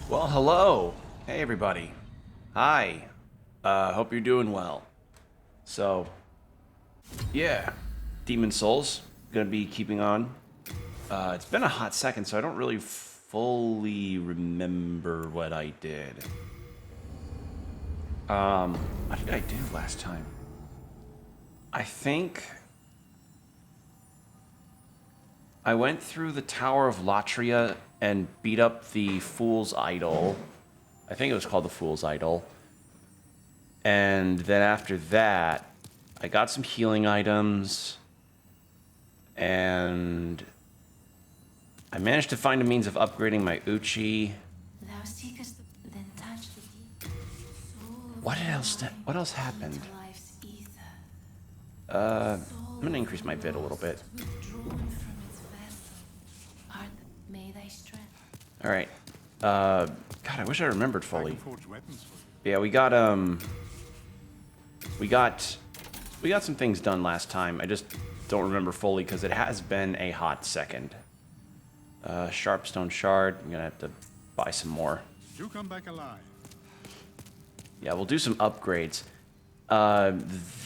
Well, hello. Hey, everybody. Hi. Hope you're doing well. So, yeah, Demon Souls, gonna be keeping on. It's been a hot second, so I don't really fully remember what I did. What did I do last time? I think I went through the Tower of Latria and beat up the Fool's Idol. I think it was called the Fool's Idol. And then after that, I got some healing items. And I managed to find a means of upgrading my Uchi. What else happened? I'm gonna increase my bid a little bit. All right. God, I wish I remembered fully. Yeah, we got some things done last time. I just don't remember fully because it has been a hot second. Sharpstone shard. I'm gonna have to buy some more. You come back alive. Yeah, we'll do some upgrades.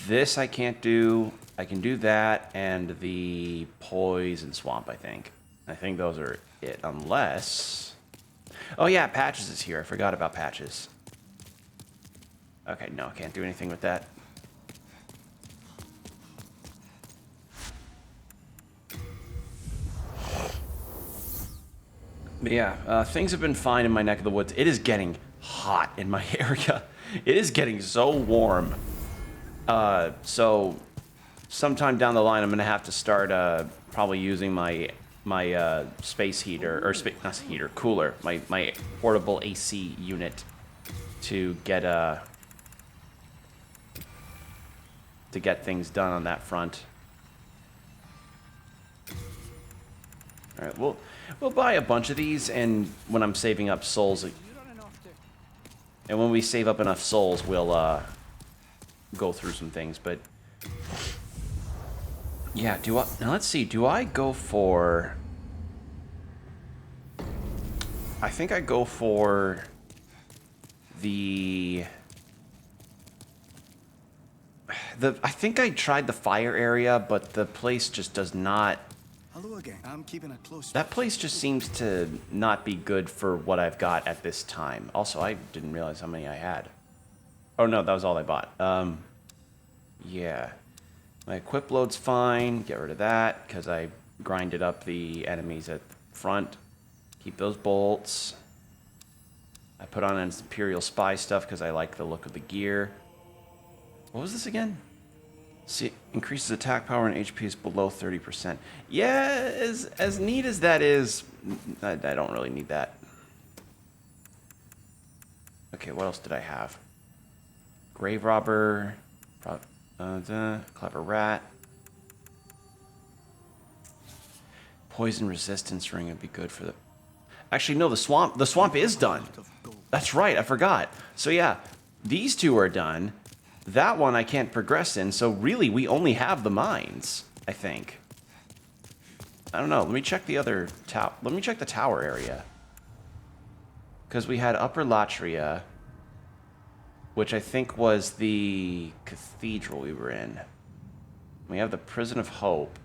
This I can't do. I can do that and the poison swamp, I think. I think those are it, unless... Oh yeah, Patches is here. I forgot about Patches. Okay, no, I can't do anything with that. But yeah, things have been fine in my neck of the woods. It is getting hot in my area. It is getting so warm. So sometime down the line, I'm gonna have to start probably using my space heater or not heater, cooler, my portable AC unit to get things done on that front. All right, we'll buy a bunch of these, and when I'm saving up souls, and when we save up enough souls, we'll go through some things. But yeah, now let's see. Do I go for? I think I go for the. I think I tried the fire area, but the place just does not. Hello again. I'm keeping a close. That place just seems to not be good for what I've got at this time. Also, I didn't realize how many I had. Oh no, that was all I bought. Yeah. My equip load's fine. Get rid of that, because I grinded up the enemies at the front. Keep those bolts. I put on an Imperial Spy stuff because I like the look of the gear. What was this again? See, increases attack power and HP is below 30%. Yeah, as neat as that is, I don't really need that. Okay, what else did I have? Grave Robber, Clever Rat. Poison Resistance Ring would be good for the... Actually, no, the swamp is done. That's right, I forgot. So yeah, these two are done. That one I can't progress in, so really we only have the mines, I think. I don't know, let me check the other tower. Let me check the tower area. Because we had Upper Latria, which I think was the cathedral we were in. We have the Prison of Hope.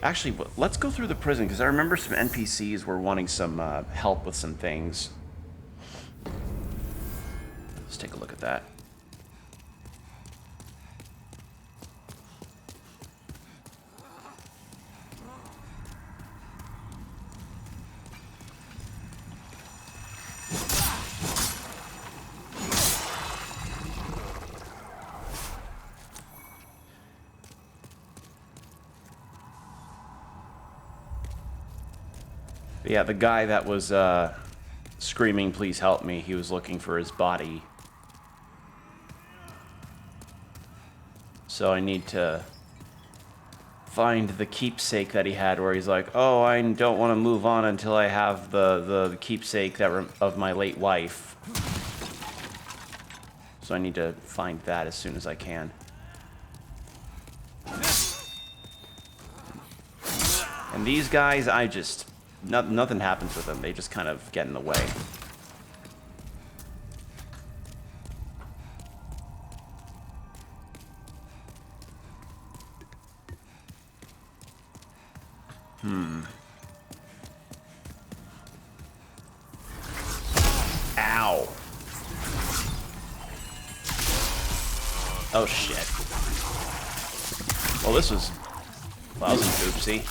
Actually, let's go through the prison, because I remember some NPCs were wanting some help with some things. Let's take a look at that. But yeah, the guy that was screaming, "Please help me," he was looking for his body. So I need to find the keepsake that he had, where he's like, "Oh, I don't want to move on until I have the keepsake of my late wife." So I need to find that as soon as I can. And these guys, I just nothing happens with them. They just kind of get in the way. Ow. Oh, shit. Well, this was... Well, that was an oopsie.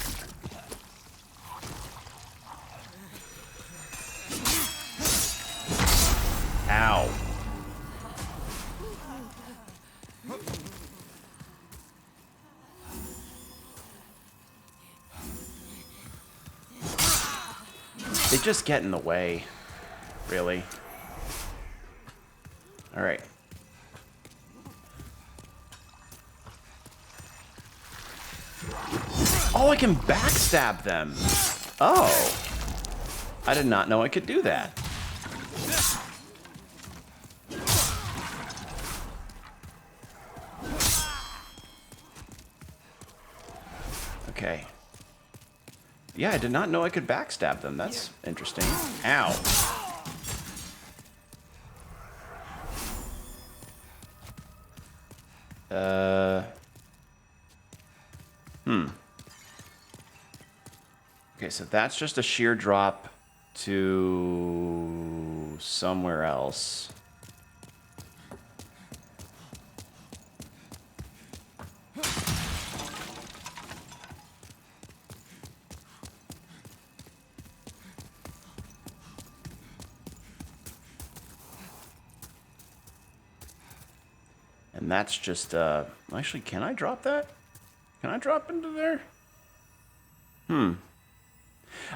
Ow. They just get in the way. Really. Alright. Oh, I can backstab them. Oh. I did not know I could do that. Okay. Yeah, I did not know I could backstab them. That's interesting. Ow. Okay, so that's just a sheer drop to somewhere else. And that's just, actually, can I drop that? Can I drop into there?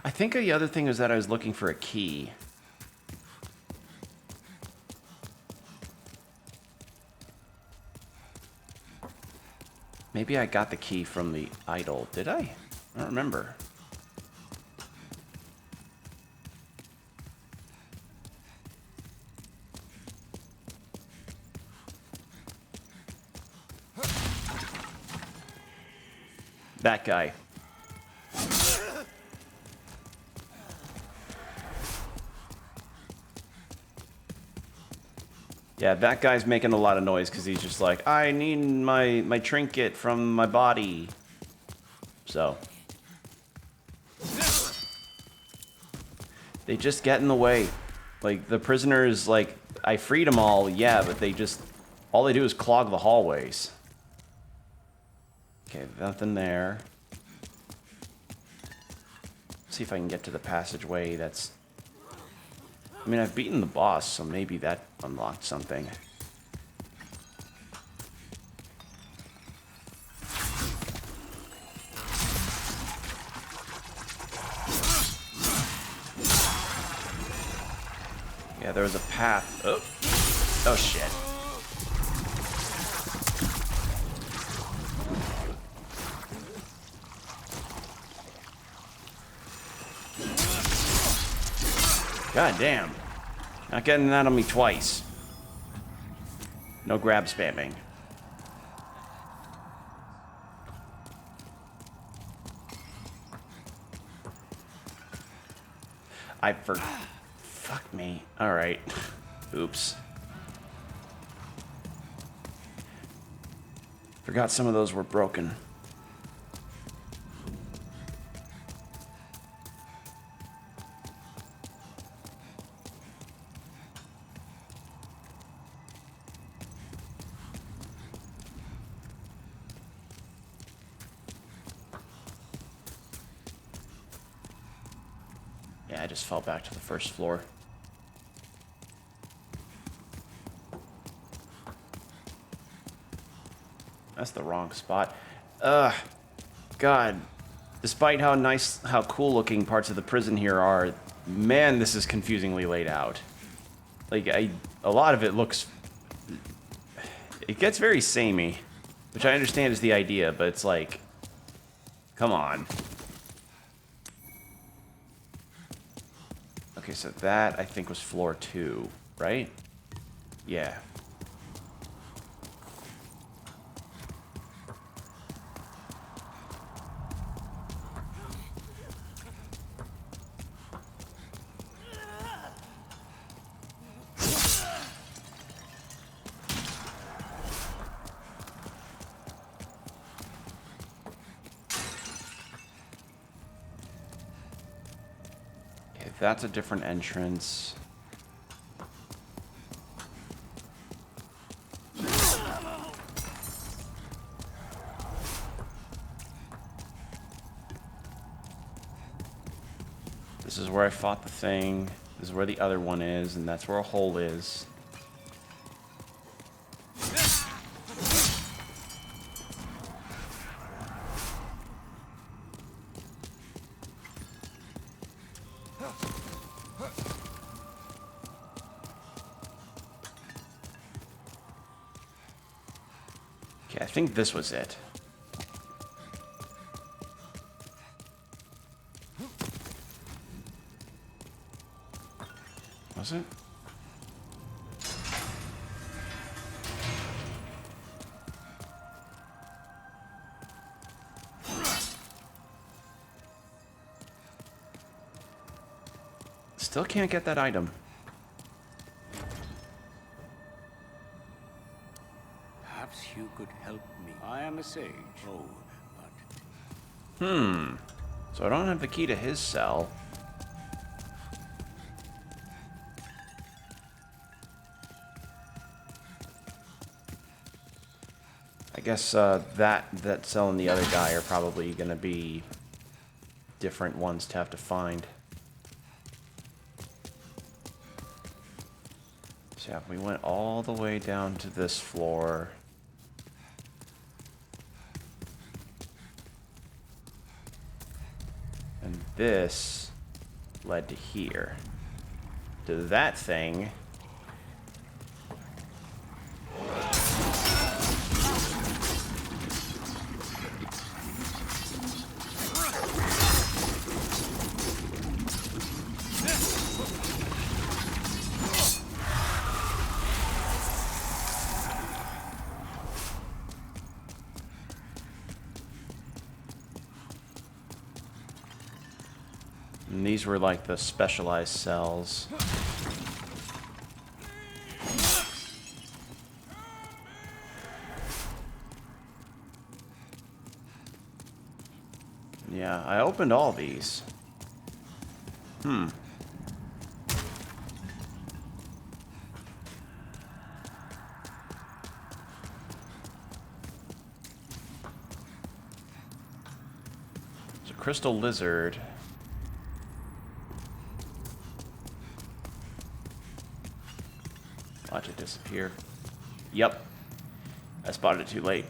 I think the other thing is that I was looking for a key. Maybe I got the key from the idol. Did I? I don't remember. That guy. Yeah, that guy's making a lot of noise because he's just like, I need my trinket from my body. So. They just get in the way. Like, the prisoners, like, I freed them all, yeah, but they just, all they do is clog the hallways. Okay, nothing there. See if I can get to the passageway that's... I mean, I've beaten the boss, so maybe that unlocked something. Yeah, there was a path. Oh, oh shit. God damn. Not getting that on me twice. No grab spamming. Fuck me. Alright. Oops. Forgot some of those were broken. Yeah, I just fell back to the first floor. That's the wrong spot. God. Despite how nice, how cool looking parts of the prison here are, man, this is confusingly laid out. Like, a lot of it looks... It gets very samey, which I understand is the idea, but it's like... Come on. Okay, so that, I think, was floor 2, right? Yeah. That's a different entrance. This is where I fought the thing. This is where the other one is, and that's where a hole is. Okay, I think this was it. Was it? Still can't get that item. Perhaps you could help me. I am a sage. Oh, but... So I don't have the key to his cell. I guess that cell and the other guy are probably going to be different ones to have to find. So yeah, we went all the way down to this floor. And this led to here. To that thing. And these were like the specialized cells. Yeah, I opened all these. It's a crystal lizard. Watch it disappear. Yep. I spotted it too late.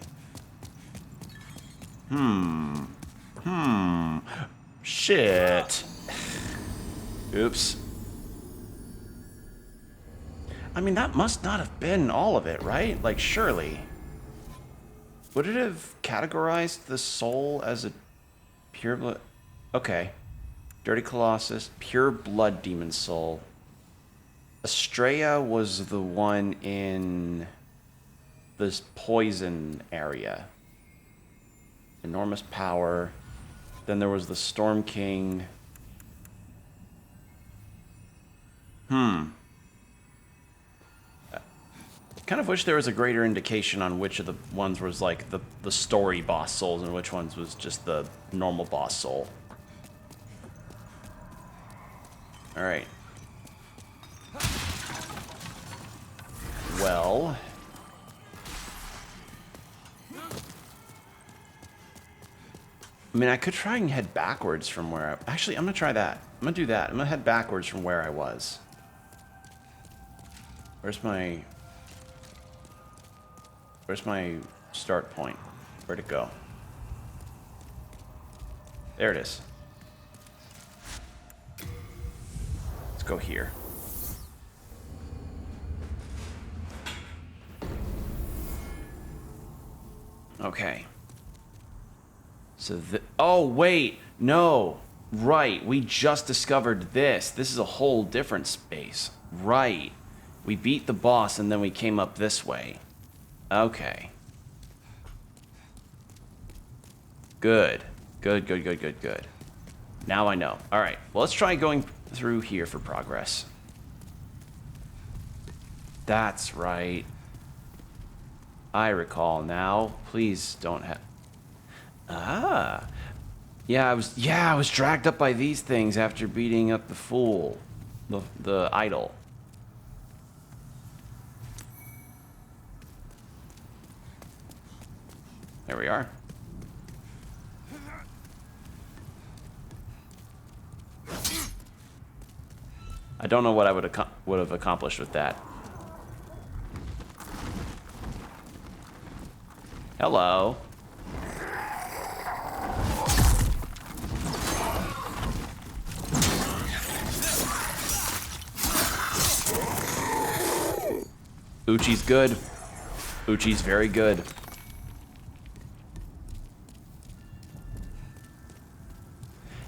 Shit. Oops. I mean, that must not have been all of it, right? Like, surely. Would it have categorized the soul as a pure blood? Okay. Dirty Colossus, pure blood demon soul. Estrella was the one in this poison area. Enormous power. Then there was the Storm King. Kind of wish there was a greater indication on which of the ones was like the story boss souls and which ones was just the normal boss soul. Alright. Well... I mean, I could try and head backwards from where I... Actually, I'm going to try that. I'm going to do that. I'm going to head backwards from where I was. Where's my start point? Where'd it go? There it is. Let's go here. Okay. So oh, wait. No. Right. We just discovered this. This is a whole different space. Right. We beat the boss and then we came up this way. Okay. Good. Good. Now I know. All right. Well, let's try going through here for progress. That's right. I recall now. Please don't have... Ah. Yeah, I was dragged up by these things after beating up the fool. The idol. There we are. I don't know what I would have accomplished with that. Hello. Uchi's good. Uchi's very good.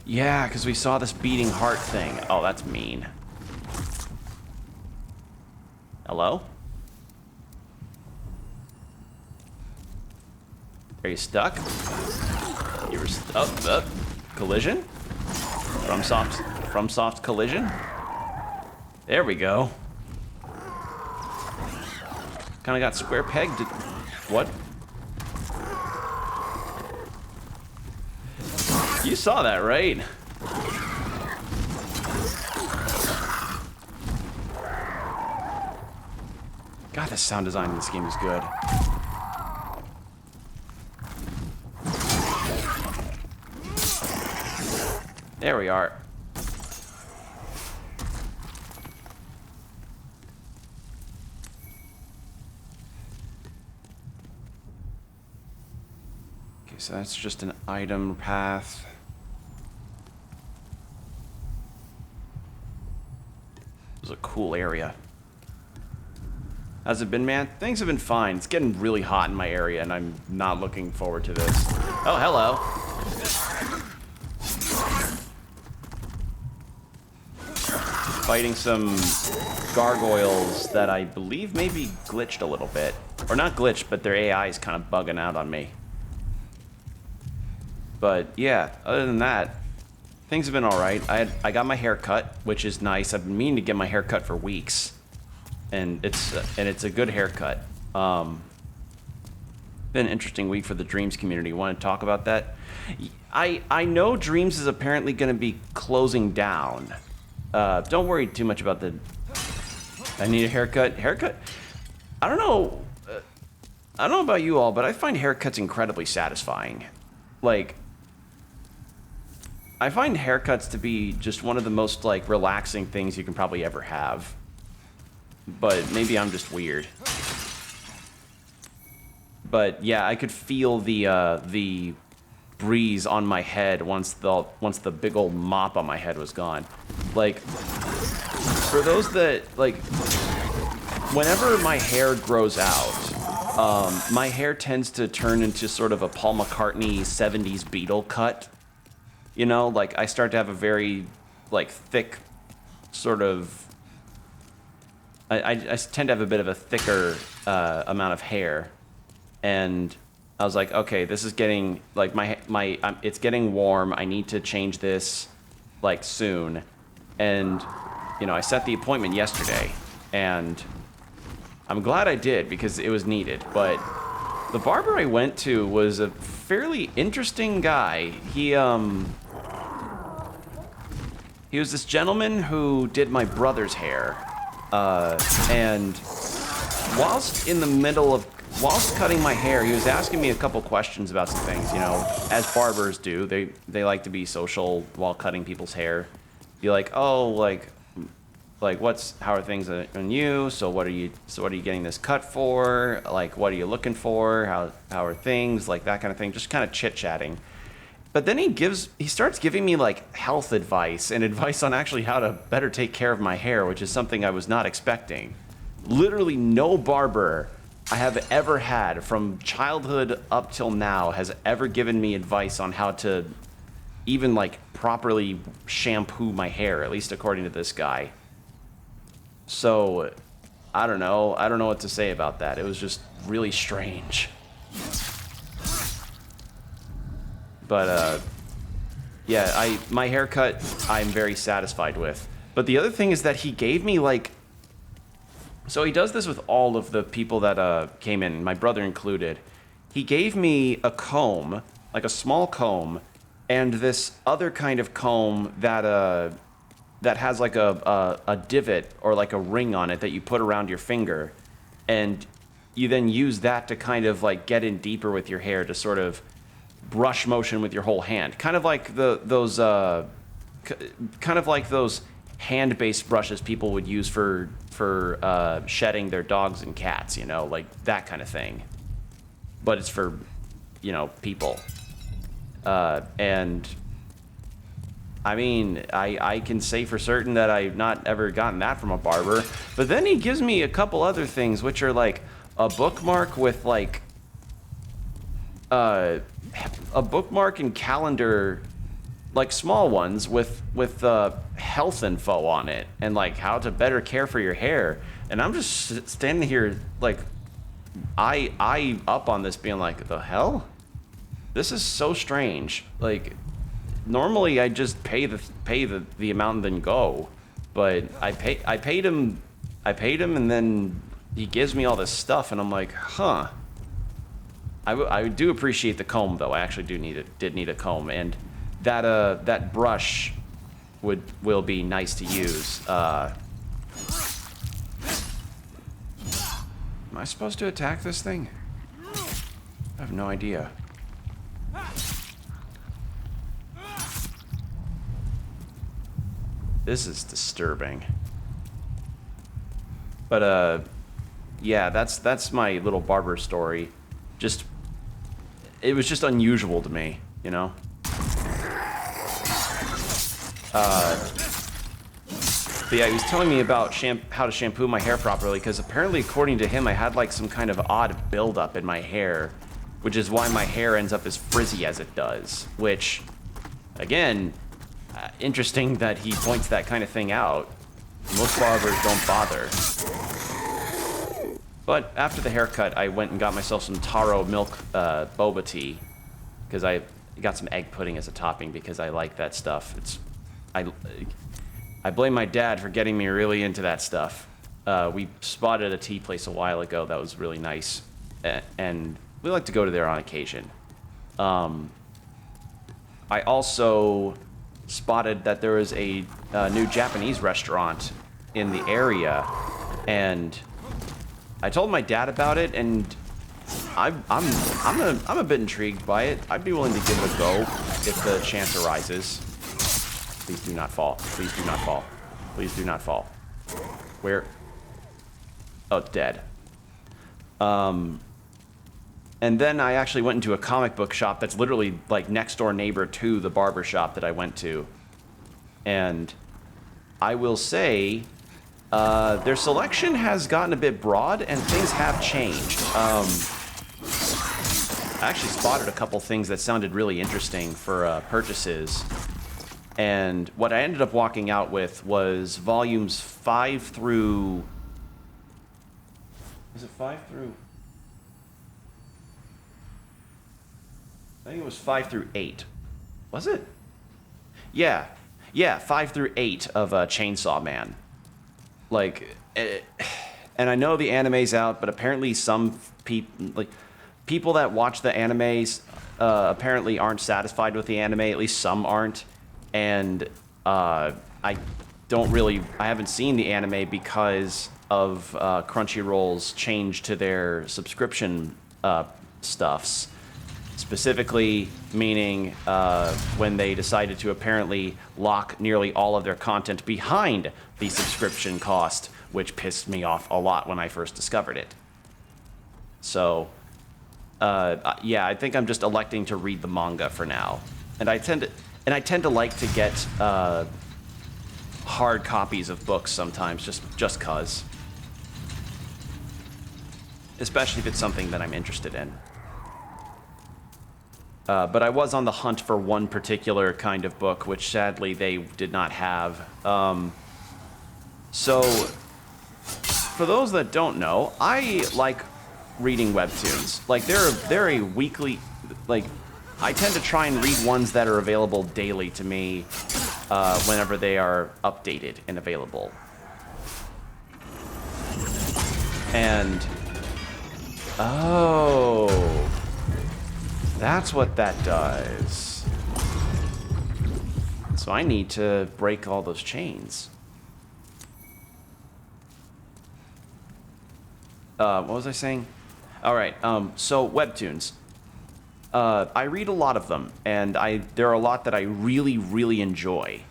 Yeah, because we saw this beating heart thing. Oh, that's mean. Hello? Are you stuck? You were stuck. Collision? From soft collision? There we go. Kind of got square pegged. What? You saw that, right? God, the sound design in this game is good. There we are. Okay, so that's just an item path. This is a cool area. How's it been, man? Things have been fine. It's getting really hot in my area, and I'm not looking forward to this. Oh, hello. Fighting some gargoyles that I believe maybe glitched a little bit. Or not glitched, but their AI is kind of bugging out on me. But yeah, other than that, things have been alright. I got my hair cut, which is nice. I've been meaning to get my hair cut for weeks. And it's a good haircut. Been an interesting week for the Dreams community. Want to talk about that? I know Dreams is apparently going to be closing down. Don't worry too much about the... I need a haircut. Haircut? I don't know. I don't know about you all, but I find haircuts incredibly satisfying. Like, I find haircuts to be just one of the most, like, relaxing things you can probably ever have. But maybe I'm just weird. But yeah, I could feel the breeze on my head once the big old mop on my head was gone. Like, for those that, like, whenever my hair grows out, my hair tends to turn into sort of a Paul McCartney 70s Beatle cut. You know, like, I start to have a very, like, thick sort of... I tend to have a bit of a thicker amount of hair. And I was like, okay, this is getting, like, it's getting warm. I need to change this, like, soon. And, you know, I set the appointment yesterday. And I'm glad I did because it was needed. But the barber I went to was a fairly interesting guy. He was this gentleman who did my brother's hair. And whilst cutting my hair, he was asking me a couple questions about some things, you know, as barbers do. They like to be social while cutting people's hair. Be like, oh, like how are things on you? So what are you getting this cut for? Like, what are you looking for? How are things? Like that kind of thing. Just kind of chit-chatting. But then he starts giving me, like, health advice and advice on actually how to better take care of my hair, which is something I was not expecting. Literally no barber I have ever had from childhood up till now has ever given me advice on how to even, like, properly shampoo my hair, at least according to this guy. So, I don't know what to say about that. It was just really strange. But, yeah, my haircut, I'm very satisfied with. But the other thing is that he gave me, like... So he does this with all of the people that came in, my brother included. He gave me a comb, like a small comb, and this other kind of comb that that has like a divot or like a ring on it that you put around your finger, and you then use that to kind of like get in deeper with your hair to sort of brush motion with your whole hand, kind of like those hand-based brushes people would use for shedding their dogs and cats, you know, like that kind of thing. But it's for, you know, people. And I mean, I can say for certain that I've not ever gotten that from a barber. But then he gives me a couple other things, which are like a bookmark with like a bookmark and calendar, like small ones with health info on it and like how to better care for your hair. And I'm just standing here like I up on this being like, the hell? This is so strange. Like normally I just pay the amount and then go. But I paid him and then he gives me all this stuff and I'm like, huh. I do appreciate the comb though. I actually did need a comb, and that brush will be nice to use. Am I supposed to attack this thing? I have no idea. This is disturbing. But yeah, that's my little barber story. It was just unusual to me, you know? But yeah, he was telling me about how to shampoo my hair properly, because apparently, according to him, I had like some kind of odd buildup in my hair, which is why my hair ends up as frizzy as it does. Which, again, interesting that he points that kind of thing out. Most barbers don't bother. But after the haircut, I went and got myself some taro milk boba tea, because I got some egg pudding as a topping because I like that stuff. I blame my dad for getting me really into that stuff. We spotted a tea place a while ago that was really nice, and we like to go to there on occasion. I also spotted that there was a new Japanese restaurant in the area, and I told my dad about it, and I'm a bit intrigued by it. I'd be willing to give it a go if the chance arises. Please do not fall. Please do not fall. Please do not fall. Where? Oh, it's dead. And then I actually went into a comic book shop that's literally like next door neighbor to the barber shop that I went to. And I will say, their selection has gotten a bit broad and things have changed. I actually spotted a couple things that sounded really interesting for purchases. And what I ended up walking out with was volumes 5 through... Is it 5 through... I think it was 5 through 8. Was it? Yeah. Yeah, 5 through 8 of Chainsaw Man. Like, and I know the anime's out, but apparently some people that watch the animes apparently aren't satisfied with the anime. At least some aren't. And I haven't seen the anime because of Crunchyroll's change to their subscription stuffs. Specifically, meaning when they decided to apparently lock nearly all of their content behind the subscription cost, which pissed me off a lot when I first discovered it. So, yeah, I think I'm just electing to read the manga for now, and I tend to like to get hard copies of books sometimes, just cause, especially if it's something that I'm interested in. But I was on the hunt for one particular kind of book, which sadly they did not have. So, for those that don't know, I like reading webtoons. Like, they're a weekly... Like, I tend to try and read ones that are available daily to me whenever they are updated and available. And... Oh... That's what that does. So I need to break all those chains. What was I saying? All right. So webtoons. I read a lot of them, and there are a lot that I really, really enjoy.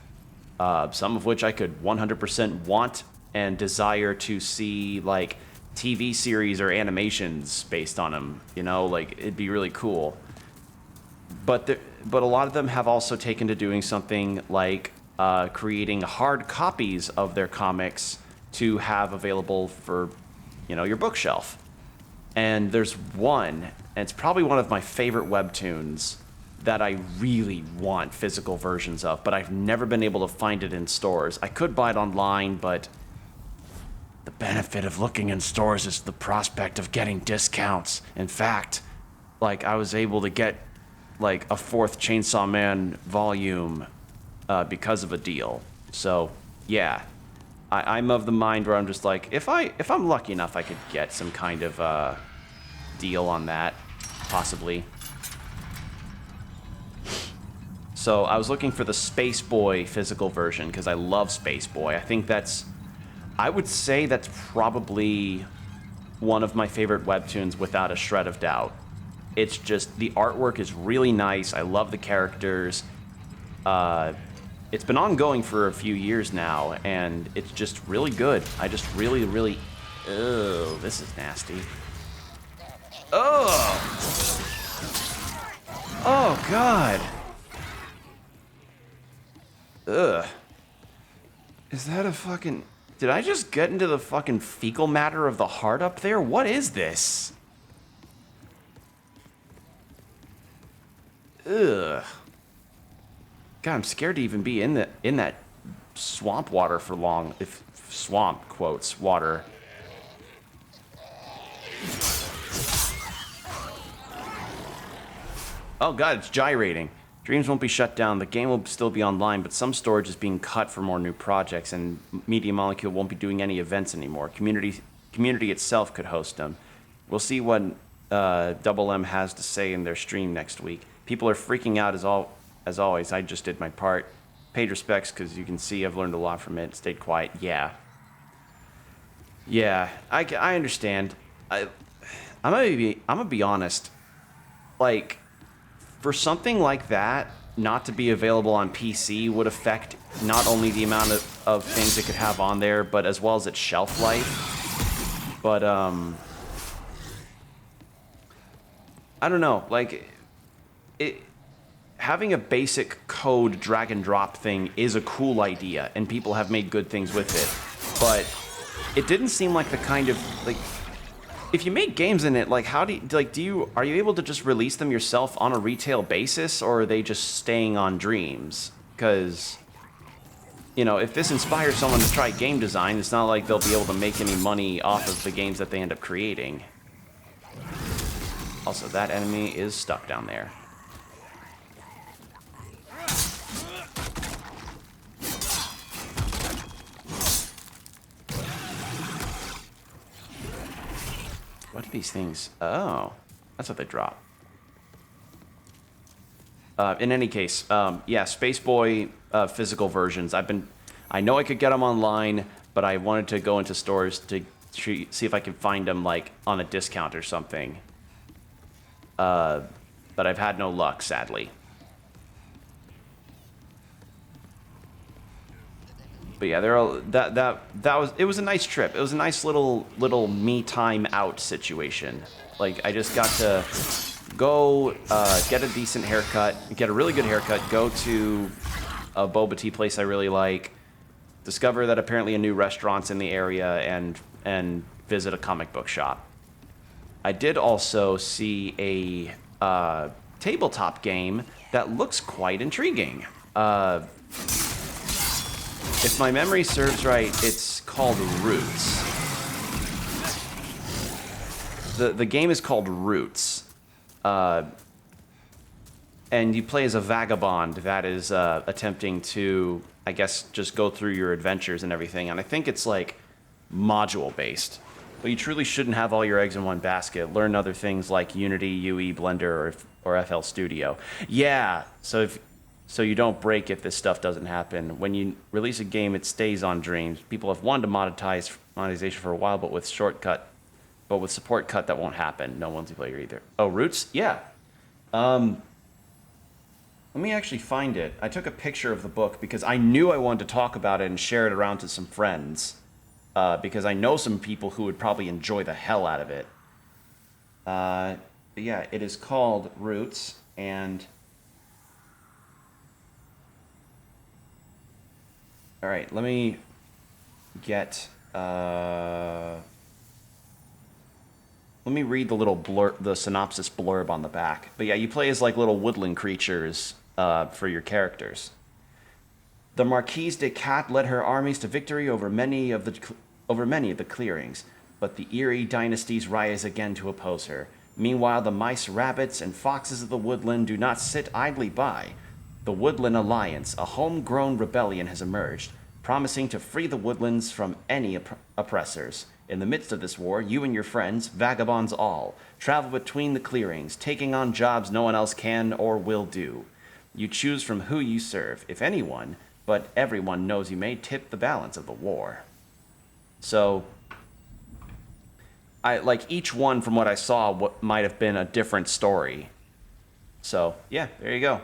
Some of which I could 100% want and desire to see, like, TV series or animations based on them. You know, like, it'd be really cool. But a lot of them have also taken to doing something like creating hard copies of their comics to have available for, you know, your bookshelf. And there's one, and it's probably one of my favorite webtoons that I really want physical versions of, but I've never been able to find it in stores. I could buy it online, but the benefit of looking in stores is the prospect of getting discounts. In fact, like, I was able to get like a 4th Chainsaw Man volume because of a deal. So yeah, I'm of the mind where I'm just like, if I'm lucky enough, I could get some kind of deal on that, possibly. So I was looking for the Space Boy physical version because I love Space Boy. I would say that's probably one of my favorite webtoons without a shred of doubt. It's just, the artwork is really nice. I love the characters. It's been ongoing for a few years now, and it's just really good. I just really, really... Oh, this is nasty. Oh! Oh, God! Ugh. Is that a fucking... Did I just get into the fucking fecal matter of the heart up there? What is this? Ugh. God, I'm scared to even be in that swamp water for long. If swamp quotes water. Oh God, it's gyrating. Dreams won't be shut down. The game will still be online, but some storage is being cut for more new projects, and Media Molecule won't be doing any events anymore. Community itself could host them. We'll see what Double M has to say in their stream next week. People are freaking out as always. I just did my part. Paid respects because you can see I've learned a lot from it. Stayed quiet. Yeah. Yeah, I understand. I'm gonna be honest. Like, for something like that not to be available on PC would affect not only the amount of things it could have on there, but as well as its shelf life. But I don't know. Like, having a basic code drag and drop thing is a cool idea, and people have made good things with it. But it didn't seem like the kind of, like, if you make games in it, like, how do you, are you able to just release them yourself on a retail basis, or are they just staying on Dreams? Because, you know, if this inspires someone to try game design, it's not like they'll be able to make any money off of the games that they end up creating. Also, that enemy is stuck down there. What are these things? Oh, that's what they drop. In any case, yeah, Space Boy physical versions. I know I could get them online, but I wanted to go into stores to see if I could find them, like, on a discount or something. But I've had no luck, sadly. But yeah, it was a nice trip. It was a nice little me time out situation. Like, I just got to go get a decent haircut, get a really good haircut, go to a boba tea place I really like, discover that apparently a new restaurant's in the area, and visit a comic book shop. I did also see a tabletop game that looks quite intriguing. If my memory serves right, it's called Roots. The game is called Roots. And you play as a vagabond that is attempting to, I guess, just go through your adventures and everything. And I think it's, like, module-based. But you truly shouldn't have all your eggs in one basket. Learn other things like Unity, UE, Blender, or FL Studio. Yeah, so so you don't break if this stuff doesn't happen. When you release a game, it stays on Dreams. People have wanted to monetization for a while, but with support cut, that won't happen. No multiplayer either. Oh, Roots? Yeah. Let me actually find it. I took a picture of the book because I knew I wanted to talk about it and share it around to some friends. Because I know some people who would probably enjoy the hell out of it. But yeah, it is called Roots, and... Alright, let me get... Let me read the little the synopsis blurb on the back. But yeah, you play as like little woodland creatures for your characters. The Marquise de Cat led her armies to victory over many of the clearings, but the Eerie dynasties rise again to oppose her. Meanwhile, the mice, rabbits, and foxes of the woodland do not sit idly by. The Woodland Alliance, a homegrown rebellion, has emerged, promising to free the woodlands from any oppressors. In the midst of this war, you and your friends, vagabonds all, travel between the clearings, taking on jobs no one else can or will do. You choose from who you serve, if anyone, but everyone knows you may tip the balance of the war. So, each one from what I saw what might have been a different story. So, yeah, there you go.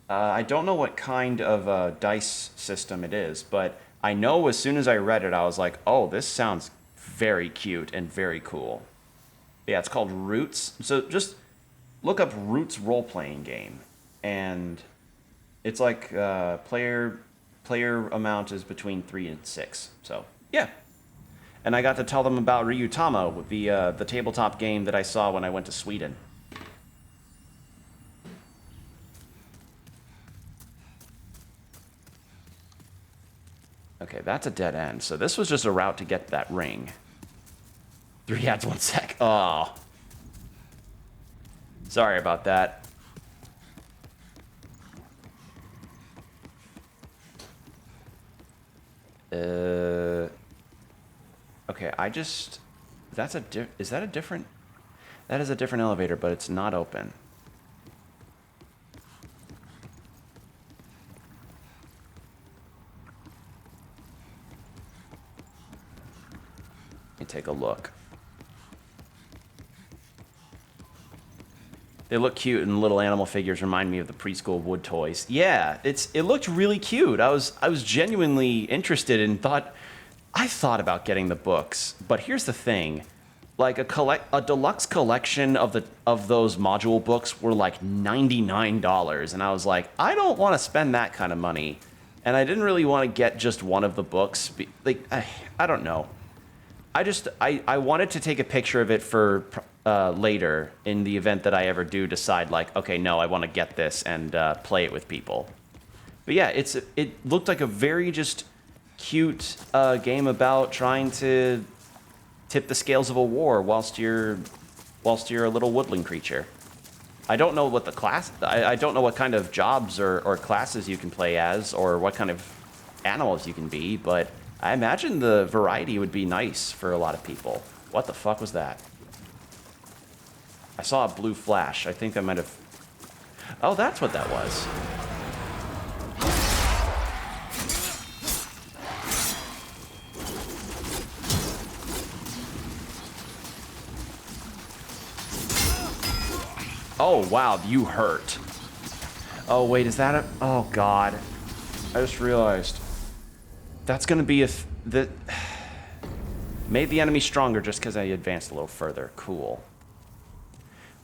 I don't know what kind of dice system it is, but I know as soon as I read it, I was like, oh, this sounds very cute and very cool. Yeah, it's called Roots. So just look up Roots role-playing game, and it's like player amount is between 3 and 6. So yeah, and I got to tell them about Ryutama, the tabletop game that I saw when I went to Sweden. Okay, that's a dead end. So this was just a route to get that ring. 3 ads, 1 sec. Oh. Sorry about that. Okay, I just... Is that a different... That is a different elevator, but it's not open. Let me take a look. They look cute, and little animal figures remind me of the preschool wood toys. Yeah, it looked really cute. I was genuinely interested and I thought about getting the books. But here's the thing, like a deluxe collection of those module books were like $99, and I was like, I don't want to spend that kind of money, and I didn't really want to get just one of the books. Like I don't know. I wanted to take a picture of it for later in the event that I ever do decide, like, okay, no, I want to get this and play it with people. But yeah, it looked like a very just cute game about trying to tip the scales of a war whilst you're a little woodland creature. I don't know what the class... I don't know what kind of jobs or classes you can play as, or what kind of animals you can be, but I imagine the variety would be nice for a lot of people. What the fuck was that? I saw a blue flash. I think I might have... Oh, that's what that was. Oh, wow, you hurt. Oh, wait, is that a... Oh, God. I just realized. That's gonna be made the enemy stronger just because I advanced a little further. Cool.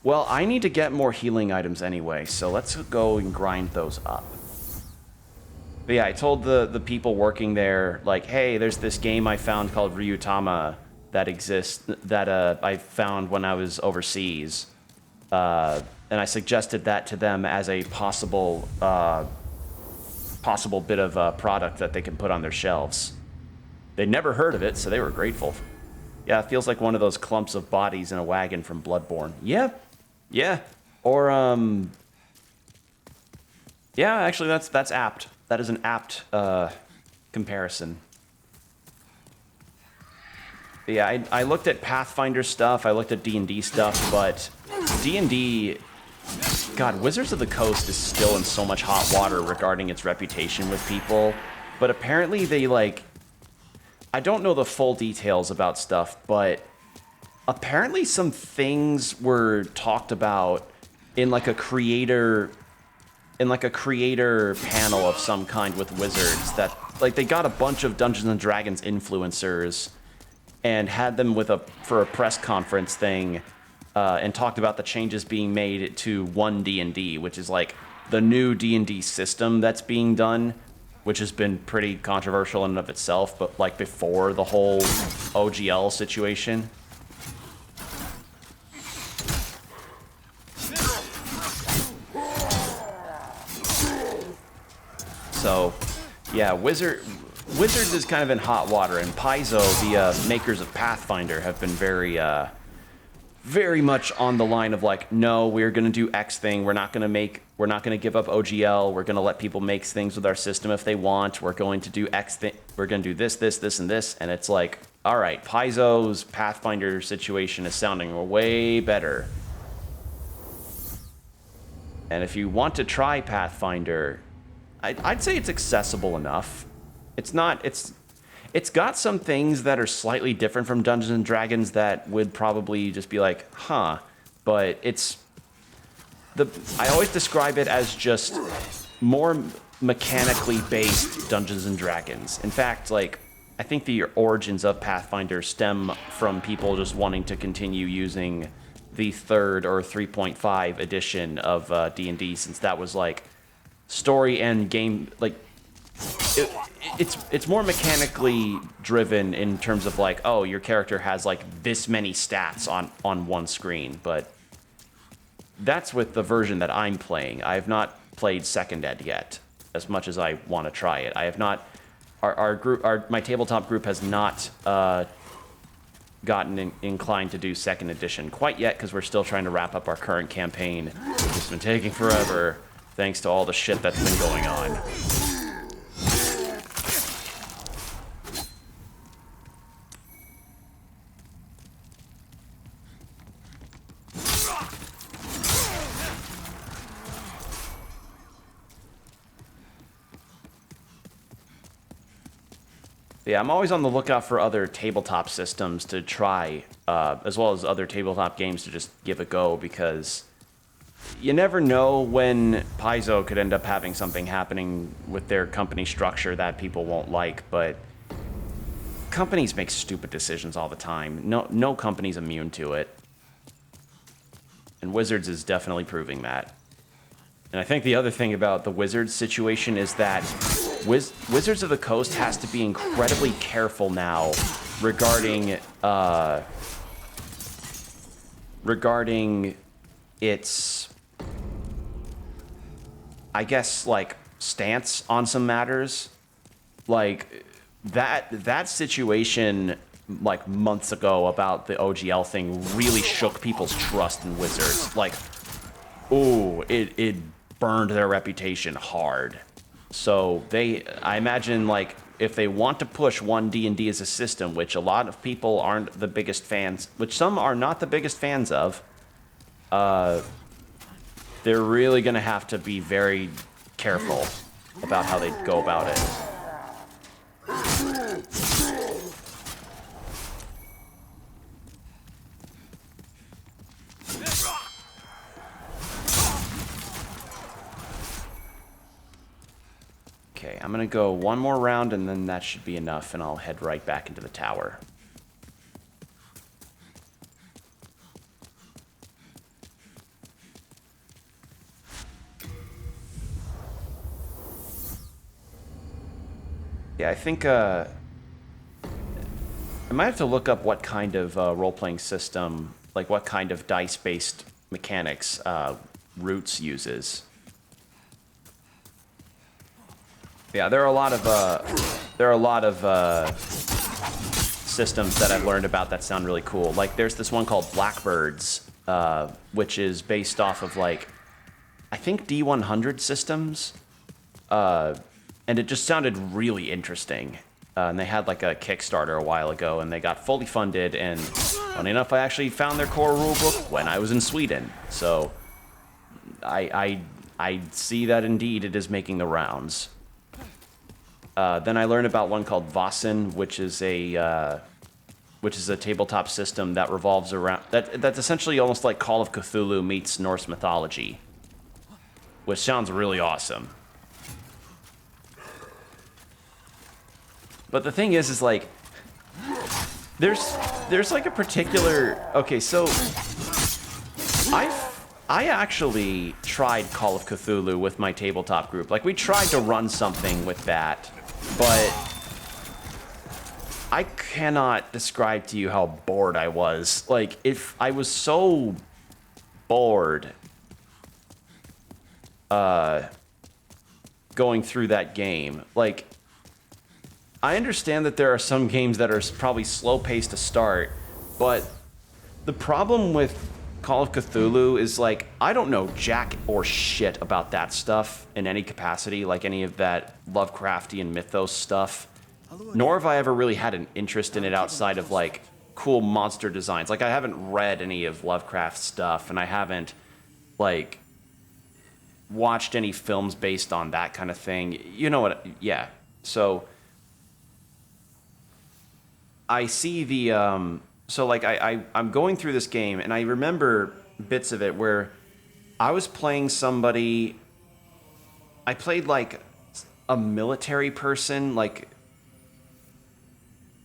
Well, I need to get more healing items anyway, so let's go and grind those up. But yeah, I told the people working there, like, hey, there's this game I found called Ryutama that exists, that I found when I was overseas. And I suggested that to them as a possible bit of a product that they can put on their shelves. They'd never heard of it, so they were grateful. Yeah, it feels like one of those clumps of bodies in a wagon from Bloodborne. Yep. Yeah. Or, yeah, actually, that's apt. That is an apt comparison. But yeah, I looked at Pathfinder stuff, I looked at D&D stuff, but D&D God, Wizards of the Coast is still in so much hot water regarding its reputation with people, but apparently they, like... I don't know the full details about stuff, but apparently some things were talked about in, like, a creator panel of some kind with Wizards that, like, they got a bunch of Dungeons and Dragons influencers and had them for a press conference thing, and talked about the changes being made to 1 D&D, which is like the new D&D system that's being done, which has been pretty controversial in and of itself, but like before the whole OGL situation. So, yeah, Wizards is kind of in hot water, and Paizo, the makers of Pathfinder, have been very much on the line of like, no, we're gonna do X thing. We're not gonna give up OGL. We're gonna let people make things with our system if they want. We're going to do X thing. We're gonna do this, and this. And it's like, all right, Paizo's Pathfinder situation is sounding way better. And if you want to try Pathfinder, I'd say it's accessible enough. It's got some things that are slightly different from Dungeons and Dragons that would probably just be like, huh. But I always describe it as just more mechanically based Dungeons and Dragons. In fact, like, I think the origins of Pathfinder stem from people just wanting to continue using the 3rd or 3.5 edition of D&D, since that was like story and game, like, it's more mechanically driven in terms of like, oh, your character has like this many stats on one screen, but that's with the version that I'm playing. I have not played 2nd Ed yet, as much as I want to try it. I have not. My tabletop group has not gotten inclined to do 2nd edition quite yet, because we're still trying to wrap up our current campaign, which has been taking forever, thanks to all the shit that's been going on. Yeah, I'm always on the lookout for other tabletop systems to try, as well as other tabletop games to just give a go, because you never know when Paizo could end up having something happening with their company structure that people won't like, but companies make stupid decisions all the time. No company's immune to it. And Wizards is definitely proving that. And I think the other thing about the Wizards situation is that Wizards of the Coast has to be incredibly careful now regarding its, I guess, like, stance on some matters. Like, that situation, like, months ago about the OGL thing really shook people's trust in Wizards. Like, ooh, it burned their reputation hard. So I imagine, like, if they want to push 1 D&D as a system, which a lot of people aren't the biggest fans, which some are not the biggest fans of, they're really going to have to be very careful about how they go about it. Okay, I'm gonna go one more round, and then that should be enough, and I'll head right back into the tower. Yeah, I think I might have to look up what kind of role-playing system, like what kind of dice-based mechanics Roots uses. Yeah, there are a lot of systems that I've learned about that sound really cool. Like, there's this one called Blackbirds, which is based off of, like, I think D100 systems, and it just sounded really interesting. And they had, like, a Kickstarter a while ago, and they got fully funded, and funny enough, I actually found their core rulebook when I was in Sweden. So I see that indeed it is making the rounds. Then I learned about one called Vossen, which is a tabletop system that revolves around that's essentially almost like Call of Cthulhu meets Norse mythology, which sounds really awesome. But the thing is like there's like a particular so I actually tried Call of Cthulhu with my tabletop group. Like, we tried to run something with that, but I cannot describe to you how bored I was. Like, if I was so bored going through that game. Like, I understand that there are some games that are probably slow-paced to start, but the problem with Call of Cthulhu is, like, I don't know jack or shit about that stuff in any capacity, like any of that Lovecraftian mythos stuff. Nor have I ever really had an interest in it outside of, like, cool monster designs. Like, I haven't read any of Lovecraft's stuff, and I haven't, like, watched any films based on that kind of thing. You know what? Yeah. So I see the, so, like, I'm going through this game, and I remember bits of it where I was playing somebody. I played, like, a military person. Like,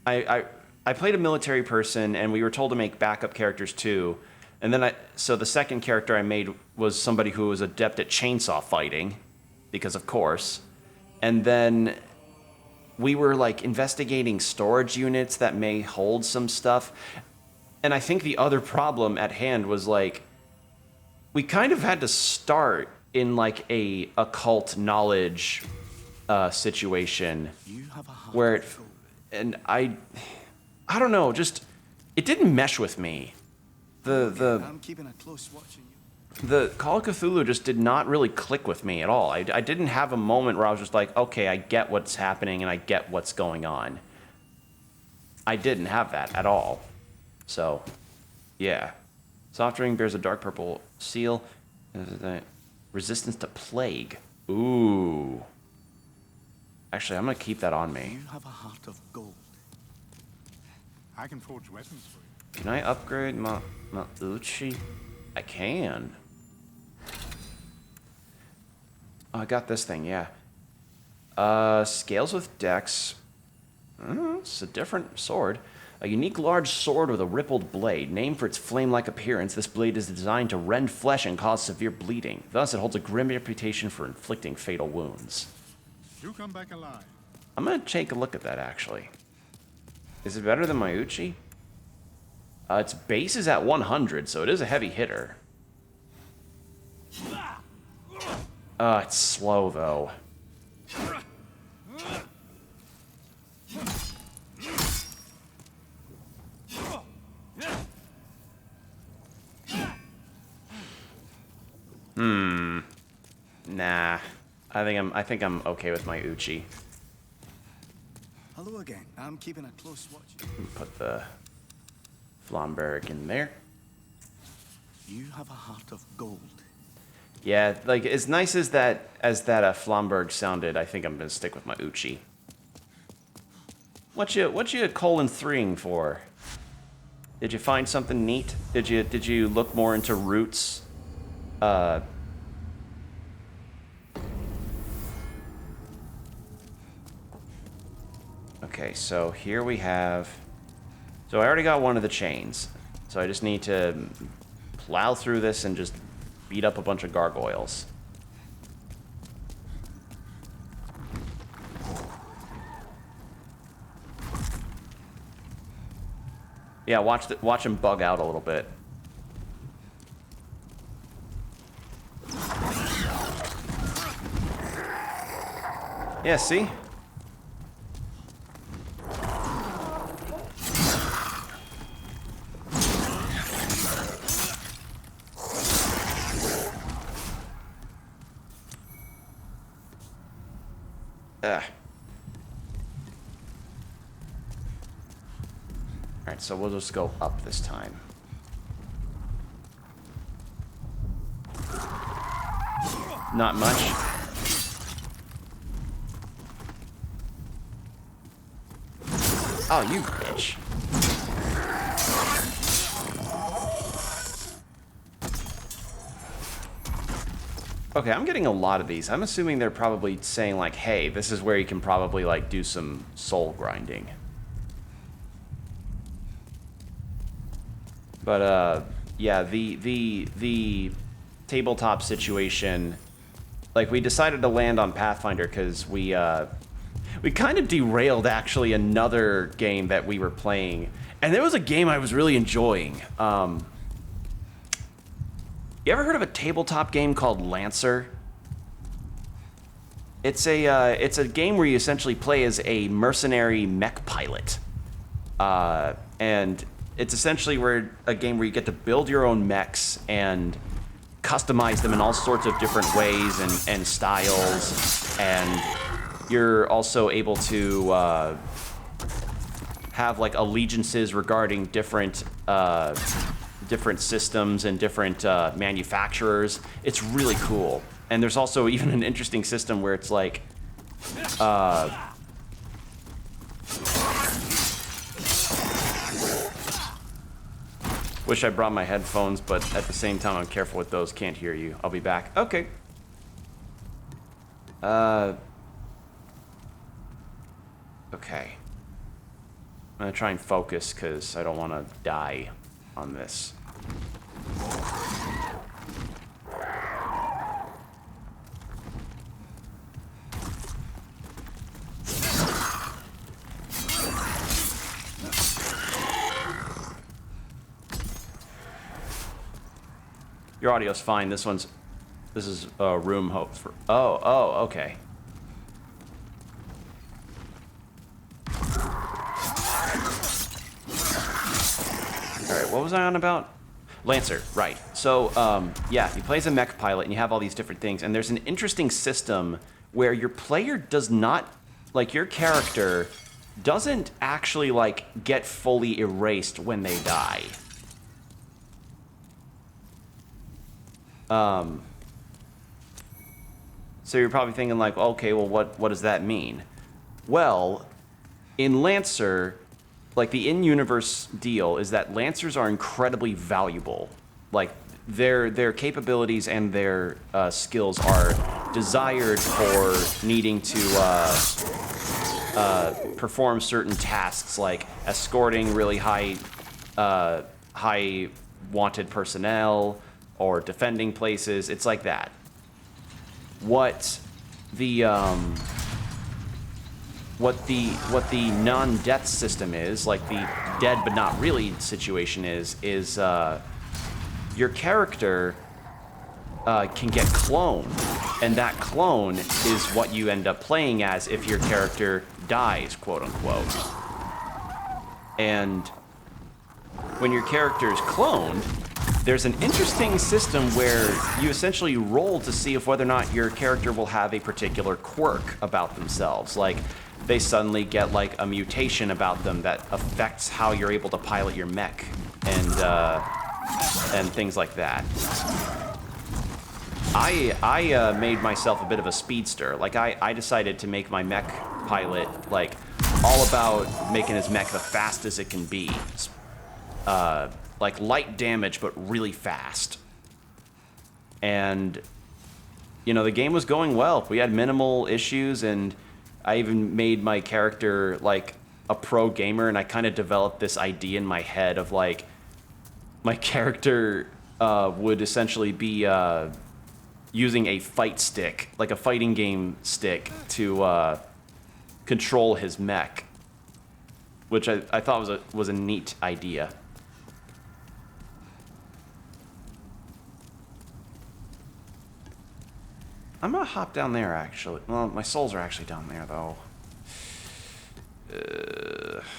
I played a military person, and we were told to make backup characters, too. And then so the second character I made was somebody who was adept at chainsaw fighting, because of course. And then we were, like, investigating storage units that may hold some stuff. And I think the other problem at hand was, like, we kind of had to start in, like, a occult knowledge situation where it, and I don't know, just, it didn't mesh with me. I'm keeping a close watch on you. The Call of Cthulhu just did not really click with me at all. I didn't have a moment where I was just like, okay, I get what's happening and I get what's going on. I didn't have that at all. So, yeah. Soft ring bears a dark purple seal. Resistance to plague. Ooh. Actually, I'm going to keep that on me. You have a heart of gold. I can forge weapons for you. Can I upgrade my Uchi? I can. Oh, I got this thing, yeah. Scales with dex. It's a different sword. A unique large sword with a rippled blade. Named for its flame-like appearance, this blade is designed to rend flesh and cause severe bleeding. Thus, it holds a grim reputation for inflicting fatal wounds. You come back alive. I'm gonna take a look at that, actually. Is it better than my Uchi? Its base is at 100, so it is a heavy hitter. It's slow, though. Nah. I think I'm okay with my Uchi. Hello again. I'm keeping a close watch. Put the Flamberg in there. You have a heart of gold. Yeah, like, as nice as that Flamberg sounded, I think I'm gonna stick with my Uchi. What you colon-3ing for? Did you find something neat? Did you look more into roots? Okay, so here we have. So I already got one of the chains. So I just need to plow through this and just beat up a bunch of gargoyles. Yeah, watch him bug out a little bit. Yeah, see? Alright, so we'll just go up this time. not much. Oh, you bitch. Okay, I'm getting a lot of these. I'm assuming they're probably saying like, hey, this is where you can probably like do some soul grinding. But yeah, the tabletop situation, like we decided to land on Pathfinder because we kind of derailed actually another game that we were playing, and it was a game I was really enjoying. You ever heard of a tabletop game called Lancer? It's a game where you essentially play as a mercenary mech pilot, and it's essentially a game where you get to build your own mechs and customize them in all sorts of different ways and styles, and you're also able to have like allegiances regarding different systems and different manufacturers. It's really cool. And there's also even an interesting system where it's like wish I brought my headphones, but at the same time I'm careful with those. Can't hear you. I'll be back. Okay. Okay. I'm gonna try and focus because I don't want to die on this. Your audio's fine. This is room hope for. Oh, okay. All right, what was I on about? Lancer, right. So, yeah, he plays a mech pilot, and you have all these different things, and there's an interesting system where your player does not, like, your character doesn't actually, like, get fully erased when they die. So you're probably thinking, like, okay, well, what does that mean? Well, in Lancer, like, the in-universe deal is that Lancers are incredibly valuable. Like, their capabilities and their skills are desired for needing to perform certain tasks, like escorting really high wanted personnel or defending places. It's like that. What the non-death system is, like the dead but not really situation is your character can get cloned, and that clone is what you end up playing as if your character dies, quote unquote. And when your character is cloned, there's an interesting system where you essentially roll to see if whether or not your character will have a particular quirk about themselves. Like, they suddenly get like a mutation about them that affects how you're able to pilot your mech and things like that. I made myself a bit of a speedster. Like, I decided to make my mech pilot like all about making his mech the fastest it can be. Like light damage, but really fast. And, you know, the game was going well. We had minimal issues, and I even made my character like a pro gamer, and I kind of developed this idea in my head of like, my character would essentially be using a fight stick, like a fighting game stick, to control his mech, which I thought was a neat idea. I'm gonna hop down there, actually. Well, my souls are actually down there, though.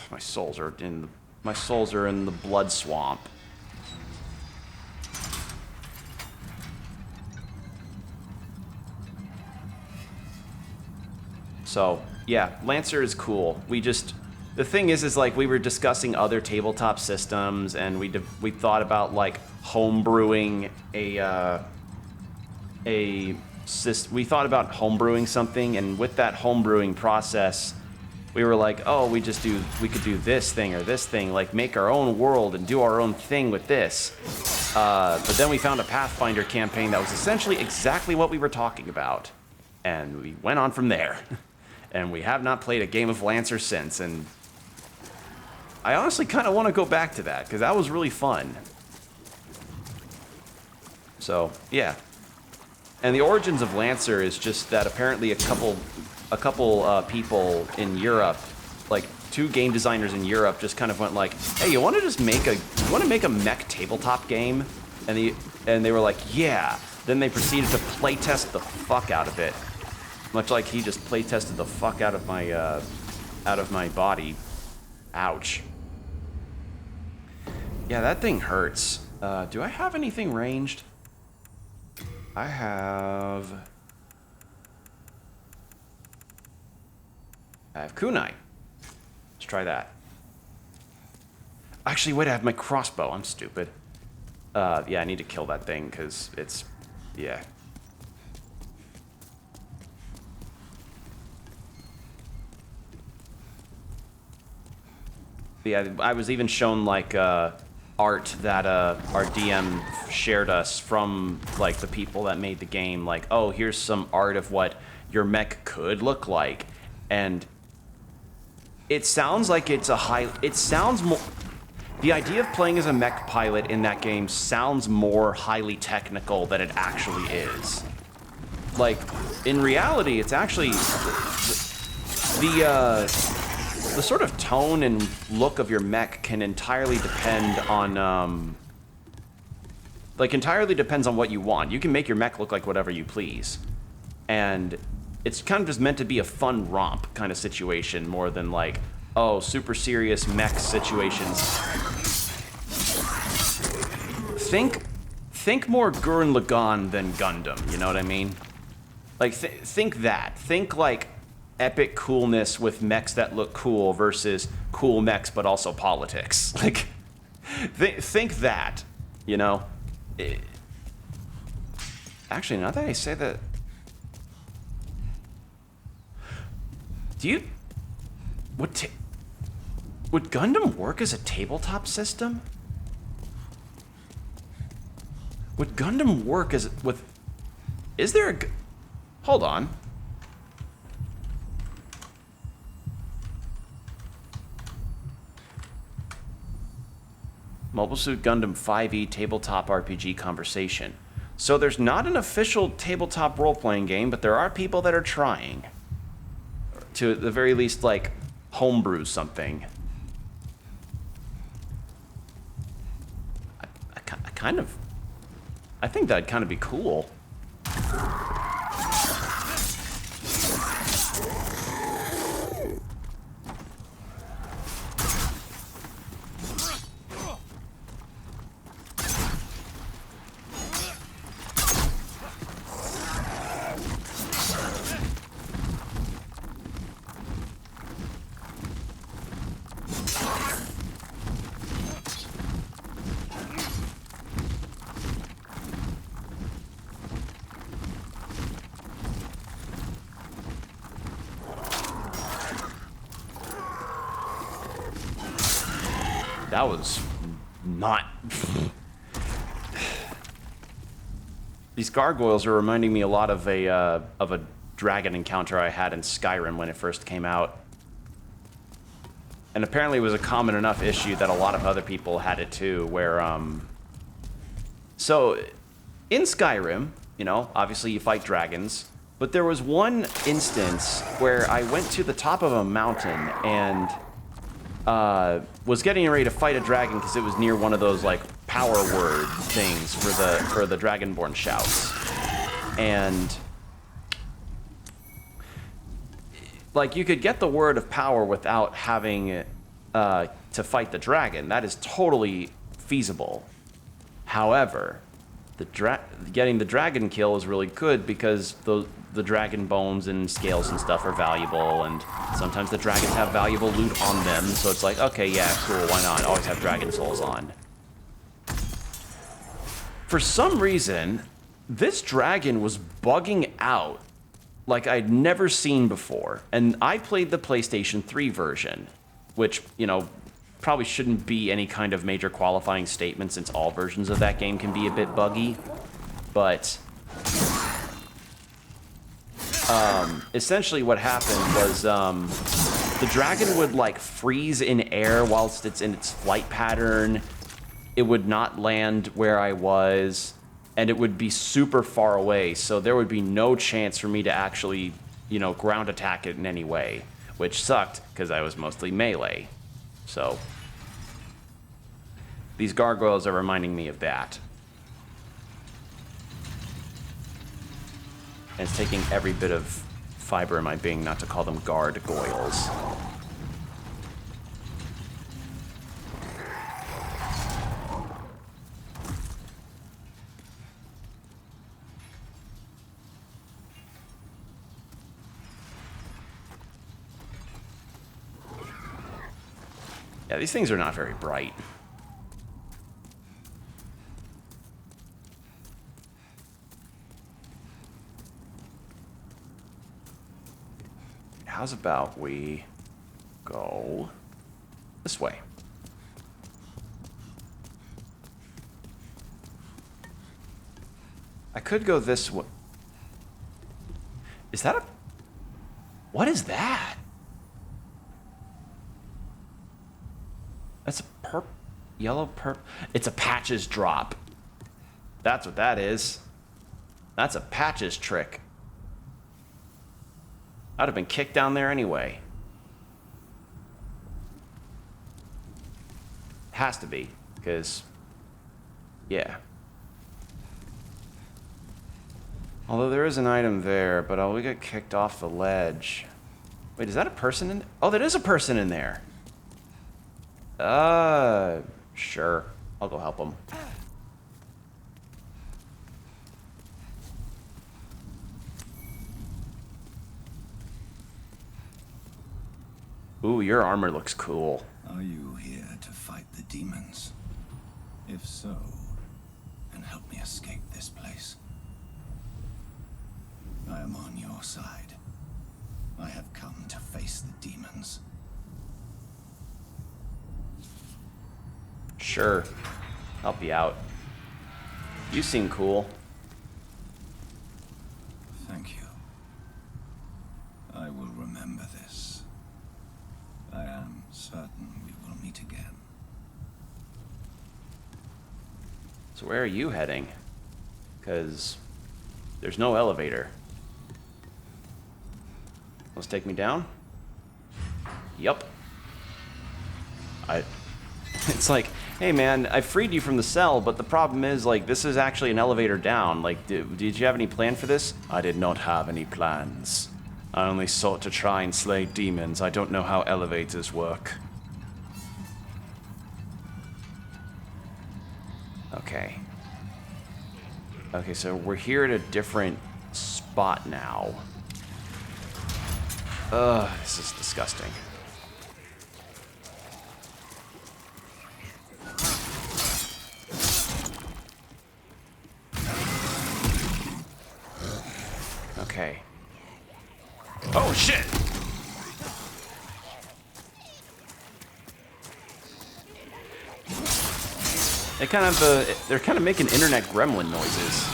My souls are in the blood swamp. So yeah, Lancer is cool. The thing is like we were discussing other tabletop systems, and we thought about like homebrewing a we thought about homebrewing something, and with that homebrewing process, we were like, oh, we could do this thing or this thing, like make our own world and do our own thing with this. But then we found a Pathfinder campaign that was essentially exactly what we were talking about, and we went on from there. And we have not played a game of Lancer since, and I honestly kind of want to go back to that, because that was really fun. So, yeah. And the origins of Lancer is just that apparently a couple people in Europe, like 2 game designers in Europe, just kind of went like, "Hey, you want to make a mech tabletop game?" And they were like, "Yeah." Then they proceeded to playtest the fuck out of it, much like he just playtested the fuck out of my body. Ouch. Yeah, that thing hurts. Do I have anything ranged? I have kunai. Let's try that. Actually, wait, I have my crossbow. I'm stupid. Yeah, I need to kill that thing because it's, yeah. Yeah, I was even shown like art that our DM shared us from like the people that made the game. Like, oh, here's some art of what your mech could look like, and it sounds like it's a high. It sounds more. The idea of playing as a mech pilot in that game sounds more highly technical than it actually is. Like, in reality, it's actually the sort of tone and look of your mech can entirely depend on, entirely depends on what you want. You can make your mech look like whatever you please. And it's kind of just meant to be a fun romp kind of situation more than like, oh, super serious mech situations. Think more Gurren Lagann than Gundam, you know what I mean? Like, think that. Think like epic coolness with mechs that look cool versus cool mechs but also politics. Like, think that, you know? Actually, now that I say that, would Gundam work as a tabletop system? Would Gundam work is there hold on. Mobile Suit Gundam 5e tabletop RPG conversation. So there's not an official tabletop role-playing game, but there are people that are trying to, at the very least, like, homebrew something. I think that'd kind of be cool. That was not... These gargoyles are reminding me a lot of a dragon encounter I had in Skyrim when it first came out. And apparently it was a common enough issue that a lot of other people had it too, where, So, in Skyrim, you know, obviously you fight dragons, but there was one instance where I went to the top of a mountain and... was getting ready to fight a dragon because it was near one of those like power word things for the Dragonborn shouts, and like you could get the word of power without having to fight the dragon. That is totally feasible. However, getting the dragon kill is really good because the dragon bones and scales and stuff are valuable, and sometimes the dragons have valuable loot on them, so it's like, okay, yeah, cool, why not? Always have dragon souls on. For some reason, this dragon was bugging out like I'd never seen before. And I played the PlayStation 3 version, which, you know, probably shouldn't be any kind of major qualifying statement since all versions of that game can be a bit buggy. But essentially what happened was the dragon would like freeze in air whilst it's in its flight pattern. It would not land where I was, and it would be super far away, so there would be no chance for me to actually, you know, ground attack it in any way, which sucked because I was mostly melee. So these gargoyles are reminding me of that. And it's taking every bit of fiber in my being not to call them gargoyles. Yeah, these things are not very bright. How's about we go this way? I could go this way. Is that a... What is that? That's a yellow perp. It's a patches drop. That's what that is. That's a patches trick. I'd have been kicked down there anyway. Has to be, because, yeah. Although there is an item there, but we got kicked off the ledge. Wait, is that a person in there? Oh, there is a person in there. Sure. I'll go help him. Ooh, your armor looks cool. Are you here to fight the demons? If so, then help me escape this place. I am on your side. I have come to face the demons. Sure. Help you out. You seem cool. Thank you. I will remember this. I am certain we will meet again. So where are you heading? Because there's no elevator. Let's take me down? Yup. It's like, hey man, I freed you from the cell, but the problem is, like, this is actually an elevator down. Like, did you have any plan for this? I did not have any plans. I only sought to try and slay demons. I don't know how elevators work. Okay. Okay, so we're here at a different spot now. Ugh, this is disgusting. Okay. Oh, shit! They're kind of making internet gremlin noises.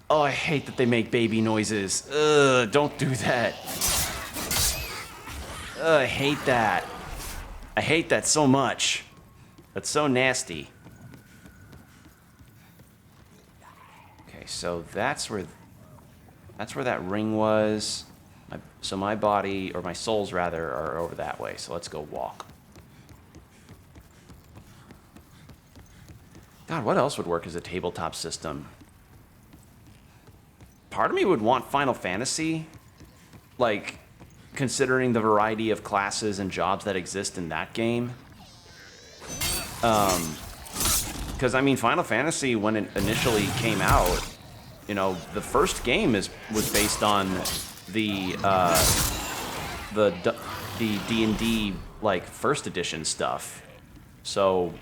Oh, I hate that they make baby noises. Ugh, don't do that. Ugh, I hate that. I hate that so much. That's so nasty. Okay, so that's where that ring was. So my body, or my souls rather, are over that way. So let's go walk. God, what else would work as a tabletop system? Part of me would want Final Fantasy, like, considering the variety of classes and jobs that exist in that game. Because, I mean, Final Fantasy, when it initially came out, you know, the first game was based on the D&D like, first edition stuff. So,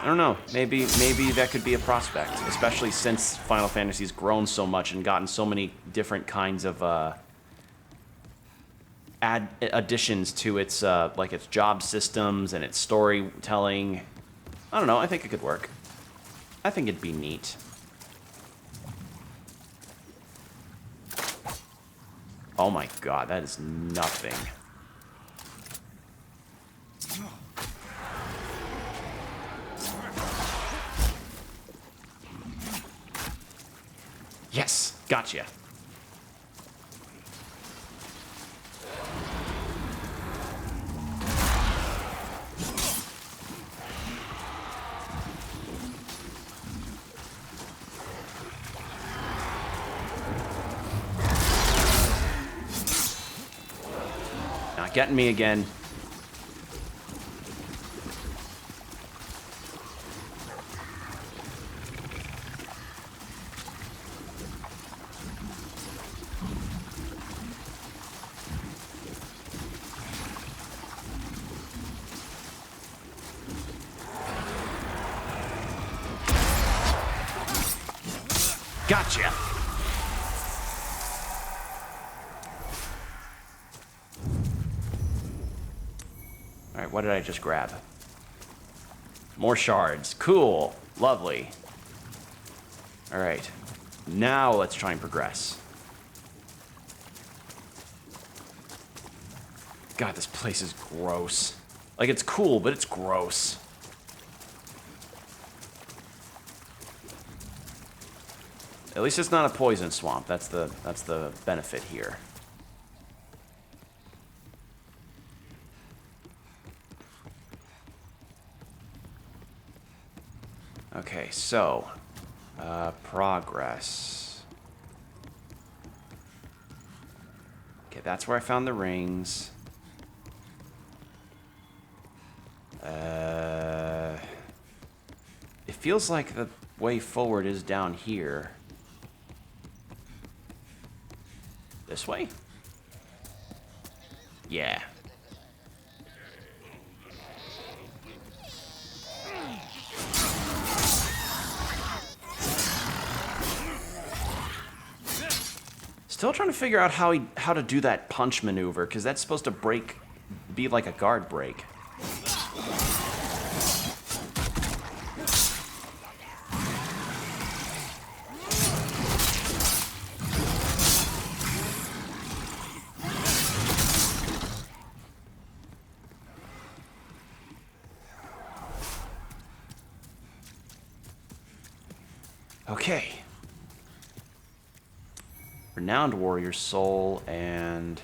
I don't know. Maybe that could be a prospect, especially since Final Fantasy's grown so much and gotten so many different kinds of additions to its like its job systems and its storytelling. I don't know. I think it could work. I think it'd be neat. Oh my god, that is nothing. Yes, gotcha. Not getting me again. Gotcha. All right, what did I just grab? More shards. Cool. Lovely. All right. Now let's try and progress. God, this place is gross. Like, it's cool, but it's gross. At least it's not a poison swamp. That's the benefit here. Okay, so progress. Okay, that's where I found the rings. It feels like the way forward is down here. This way? Yeah. Still trying to figure out how to do that punch maneuver, because that's supposed to be like a guard break. Okay. Renowned Warrior Soul and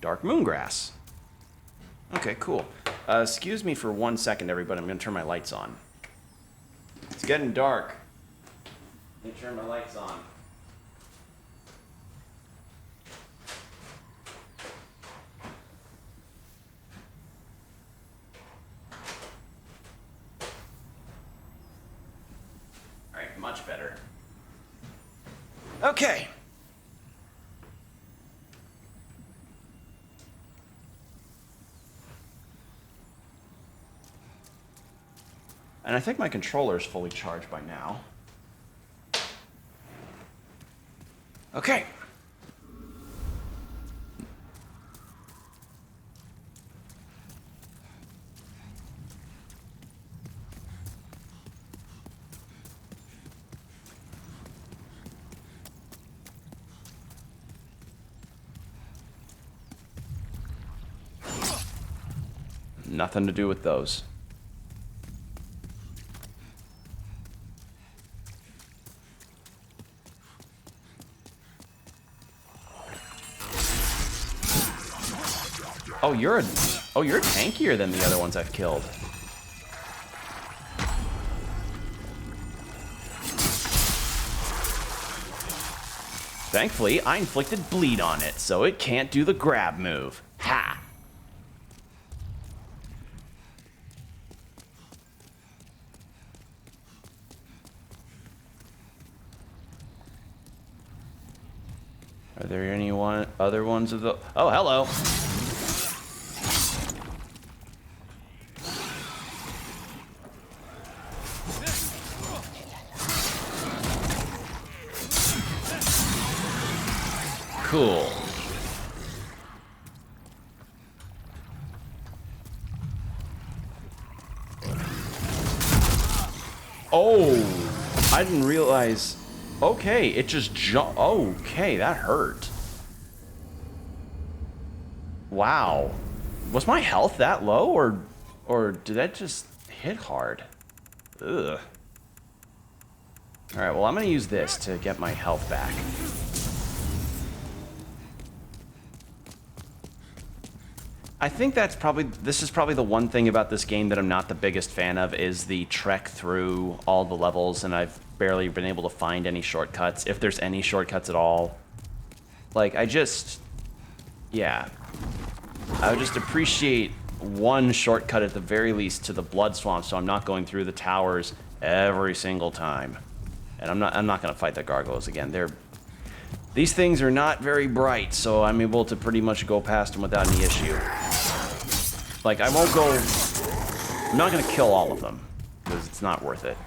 Dark Moongrass. Okay, cool. Excuse me for 1 second, everybody. I'm going to turn my lights on. It's getting dark. Let me turn my lights on. All right, much better. Okay. And I think my controller is fully charged by now. Okay. Nothing to do with those. Oh, you're tankier than the other ones I've killed. Thankfully, I inflicted bleed on it, so it can't do the grab move. Ha! Are there any other ones of the... Oh, hello! Cool. Oh, I didn't realize. Okay, it just jumped. Okay, that hurt. Wow. Was my health that low, or did that just hit hard? Ugh. Alright, well, I'm gonna use this to get my health back. I think this is probably the one thing about this game that I'm not the biggest fan of, is the trek through all the levels, and I've barely been able to find any shortcuts, if there's any shortcuts at all. Like, yeah. I would just appreciate one shortcut at the very least to the blood swamp, so I'm not going through the towers every single time. And I'm not gonna fight the gargoyles again. These things are not very bright, so I'm able to pretty much go past them without any issue. Like, I'm not gonna kill all of them, because it's not worth it.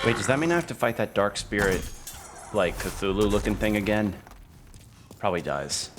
Wait, does that mean I have to fight that dark spirit, like, Cthulhu-looking thing again? Probably does.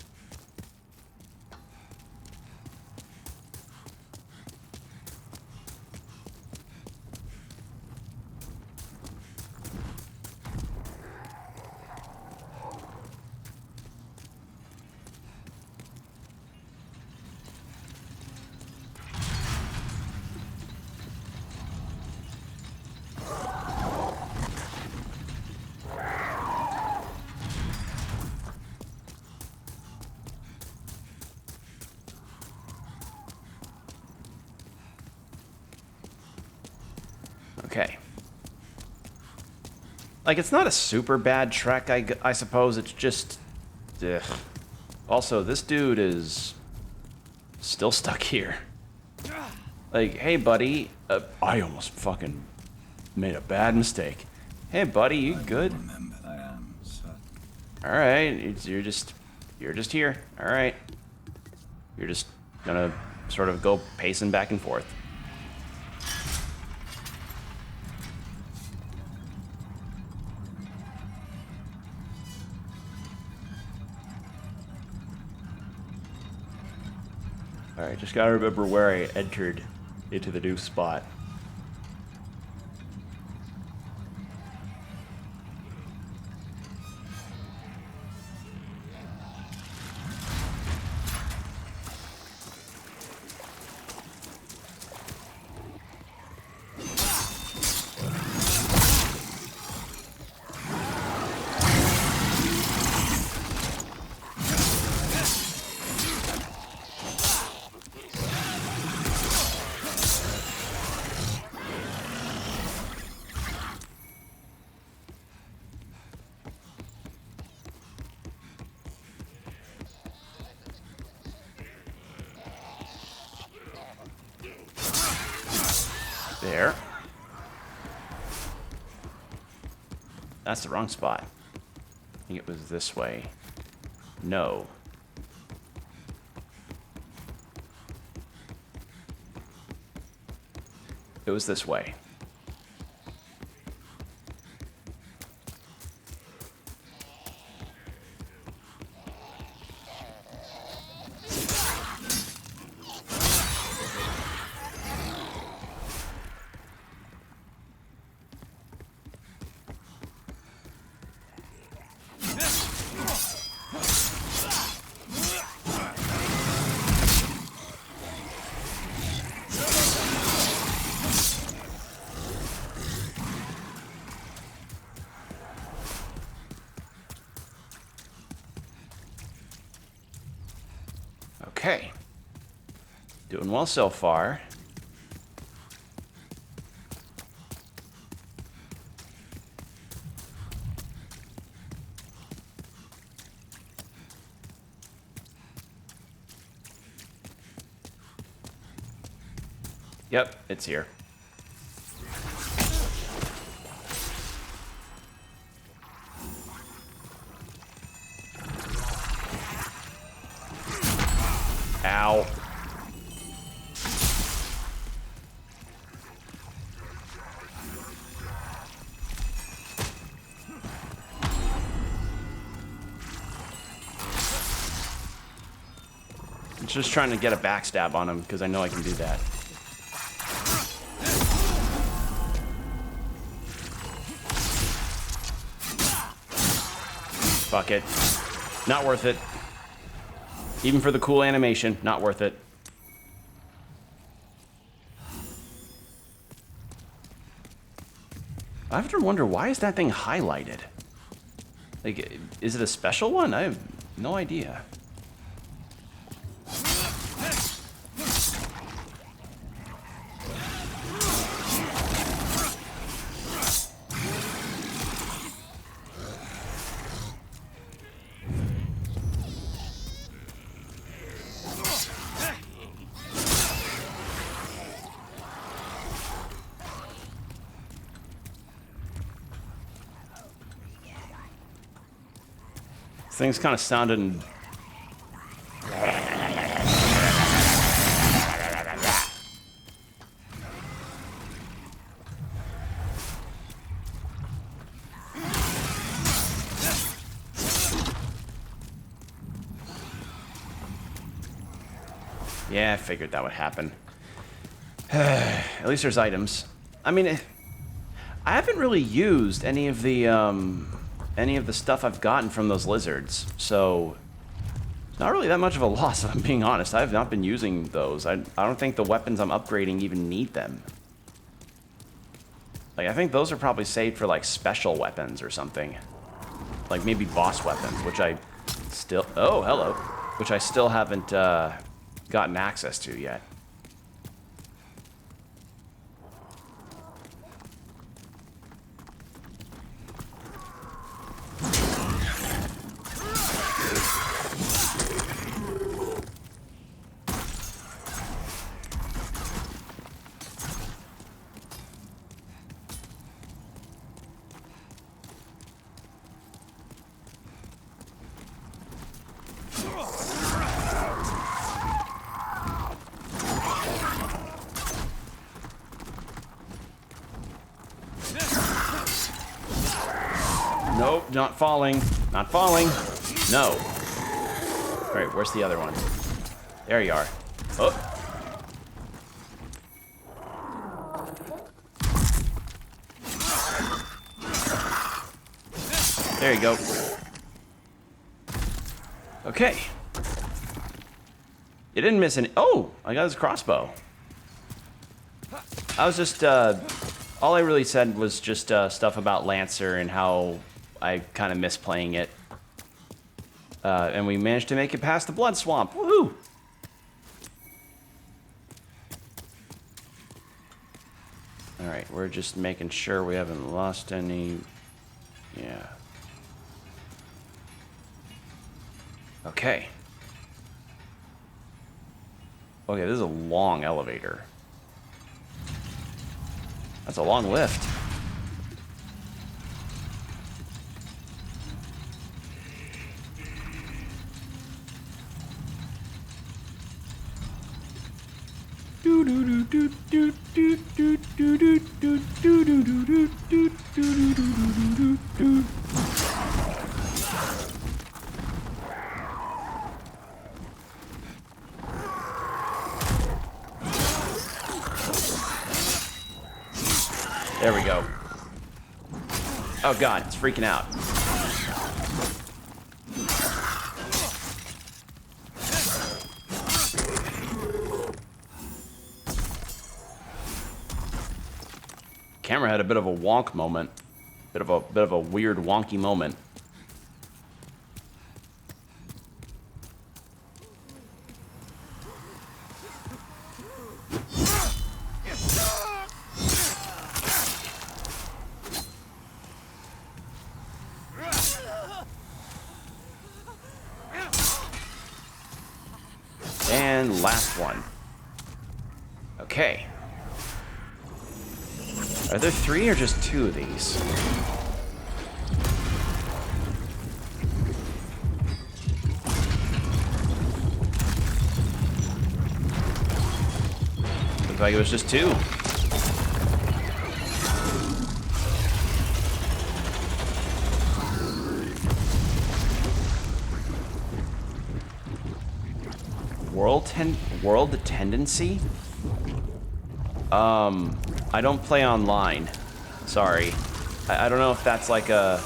Okay. Like, it's not a super bad trek, I suppose. It's just... ugh. Also, this dude is still stuck here. Like, hey, buddy. I almost fucking made a bad mistake. Hey, buddy, you good? Remember, I am certain. All right, you're just here. All right. You're just gonna sort of go pacing back and forth. Alright, just gotta remember where I entered into the new spot. There. That's the wrong spot. I think it was this way. No. It was this way. Okay. Doing well so far. Yep, it's here. Ow. I'm just trying to get a backstab on him because I know I can do that. Fuck it. Not worth it. Even for the cool animation, not worth it. I have to wonder, why is that thing highlighted? Like, is it a special one? I have no idea. Things kind of sounded. Yeah, I figured that would happen. At least there's items. I mean, I haven't really used any of the stuff I've gotten from those lizards, so it's not really that much of a loss, if I'm being honest. I have not been using those. I don't think the weapons I'm upgrading even need them. Like, I think those are probably saved for, like, special weapons or something. Like, maybe boss weapons, which I still... Oh, hello. Which I still haven't gotten access to yet. Nope, not falling. Not falling. No. Alright, where's the other one? There you are. Oh. There you go. Okay. You didn't miss any. Oh, I got his crossbow. I was just, all I really said was just stuff about Lancer and how I kind of miss playing it. And we managed to make it past the blood swamp. Woohoo! Alright, we're just making sure we haven't lost any... Yeah. Okay. Okay, this is a long elevator. That's a long lift. There we go. Oh god, it's freaking out. Camera had a bit of a wonk moment. Bit of a weird wonky moment. and last one. Okay. Are there 3 or just 2 of these? Looked like it was just 2. World tendency? I don't play online. Sorry. I don't know if that's like a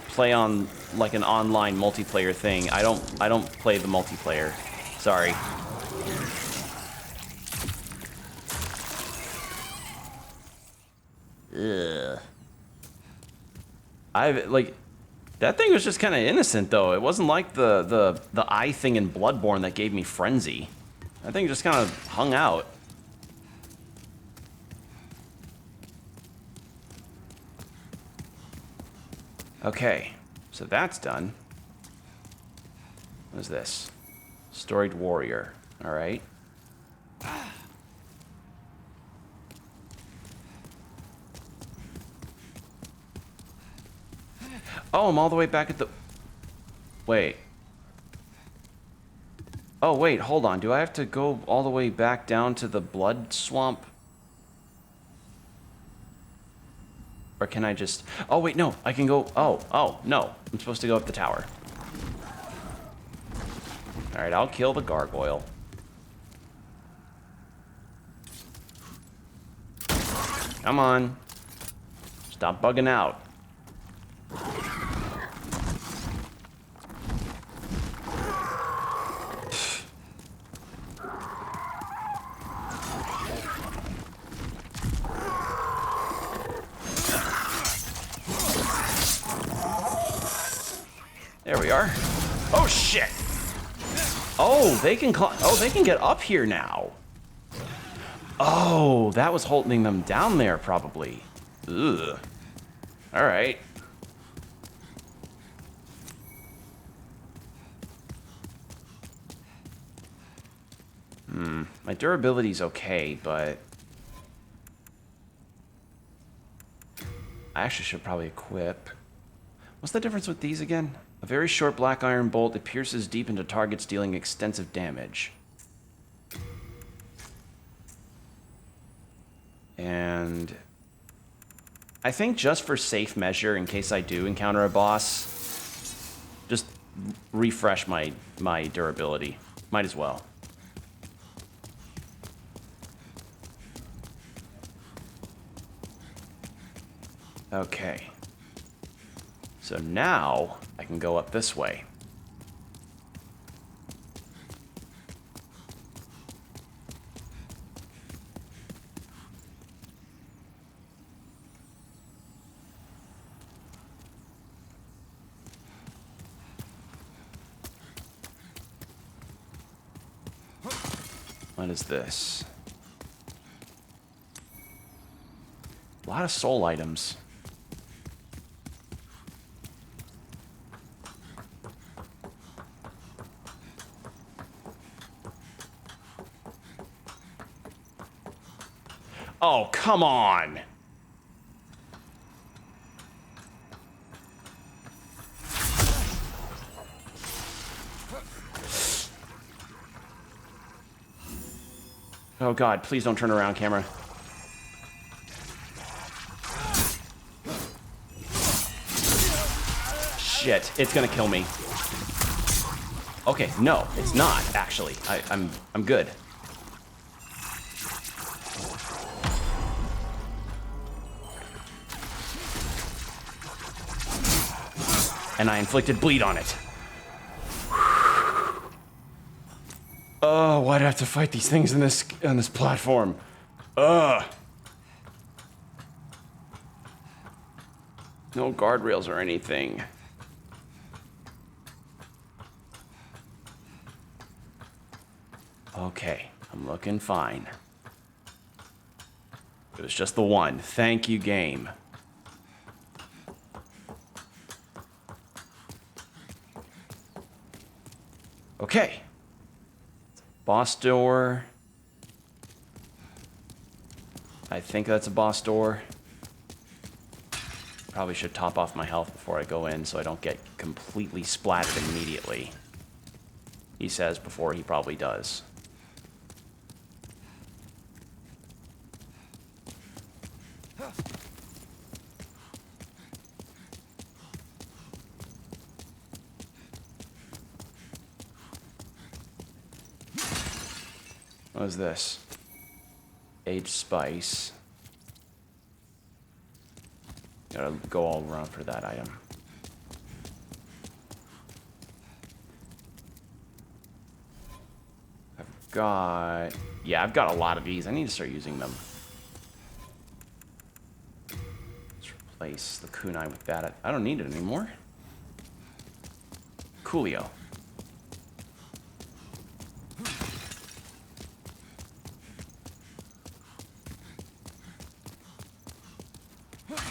play on like an online multiplayer thing. I don't play the multiplayer. Sorry. Ugh. That thing was just kind of innocent though. It wasn't like the eye thing in Bloodborne that gave me frenzy. That thing just kind of hung out. Okay, so that's done. What is this? Storied warrior. All right. Oh, I'm all the way back at the... Wait. Oh, wait, hold on. Do I have to go all the way back down to the blood swamp? Or can I just... Oh, wait, no. I can go... Oh, no. I'm supposed to go up the tower. Alright, I'll kill the gargoyle. Come on. Stop bugging out. There we are. Oh shit! Oh, they can they can get up here now. Oh, that was holding them down there probably. Ugh. All right. My durability's okay, but I actually should probably equip. What's the difference with these again? A very short black iron bolt that pierces deep into targets, dealing extensive damage. And I think just for safe measure, in case I do encounter a boss, just refresh my durability. Might as well. Okay. So now I can go up this way. What is this? A lot of soul items. Oh, come on! Oh god, please don't turn around, camera. Shit, it's gonna kill me. Okay, no, it's not, actually. I'm good. And I inflicted bleed on it. Oh, why'd I have to fight these things on this platform? Ugh. No guardrails or anything. Okay, I'm looking fine. It was just the one. Thank you, game. Okay. Boss door. I think that's a boss door. Probably should top off my health before I go in so I don't get completely splatted immediately. He says before he probably does. What is this? Aged spice. Gotta go all around for that item. I've got a lot of these. I need to start using them. Let's replace the kunai with that. I don't need it anymore. Coolio.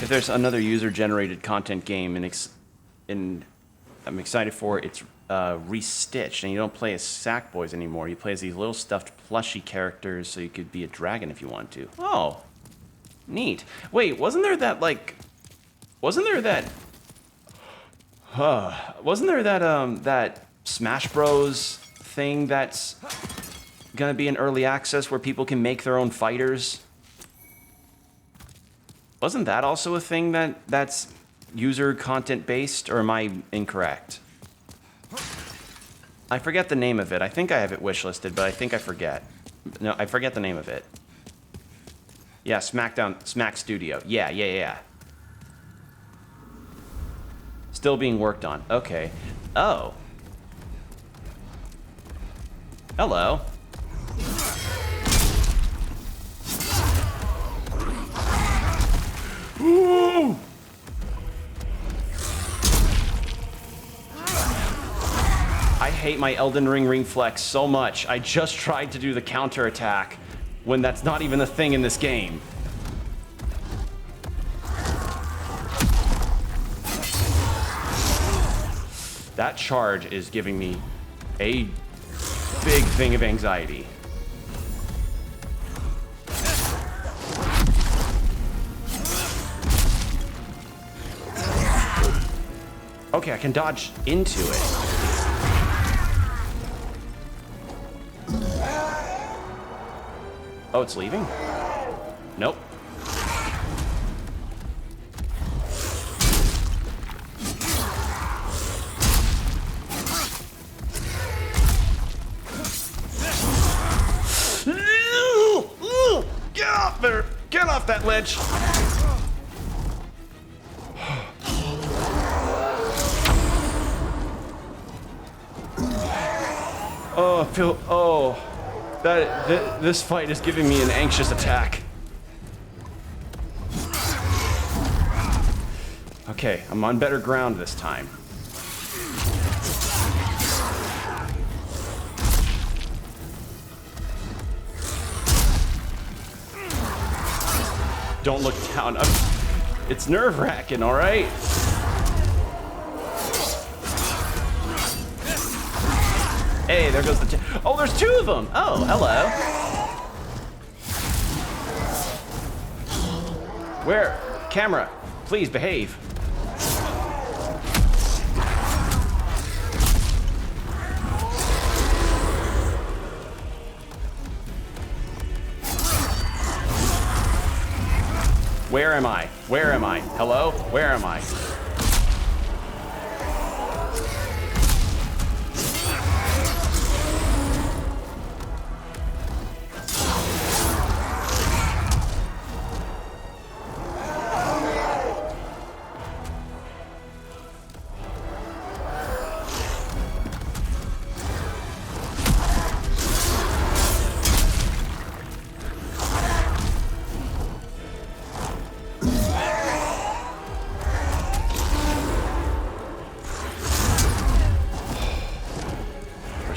If there's another user-generated content game and I'm excited for it, it's Restitched, and you don't play as Sackboys anymore. You play as these little stuffed plushy characters, so you could be a dragon if you want to. Oh, neat. Wait, wasn't there that that Smash Bros thing that's gonna be in early access where people can make their own fighters? Wasn't that also a thing that's user content based, or am I incorrect? I forget the name of it. I think I have it wishlisted, but I think I forget. No, I forget the name of it. Yeah, Smack Studio. Yeah. Still being worked on. Okay. Oh. Hello. Ooh! I hate my Elden Ring reflex so much. I just tried to do the counter attack when that's not even a thing in this game. That charge is giving me a big thing of anxiety. Okay, I can dodge into it. Oh, it's leaving? Nope. Get off there! Get off that ledge! Oh, I feel. Oh. This fight is giving me an anxious attack. Okay, I'm on better ground this time. Don't look down. It's nerve-wracking, all right? Hey, there goes the... Oh, there's two of them! Oh, hello. Where? Camera, please behave. Where am I? Where am I? Hello? Where am I?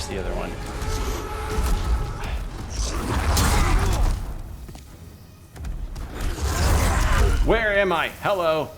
The other one. Where am I? Hello.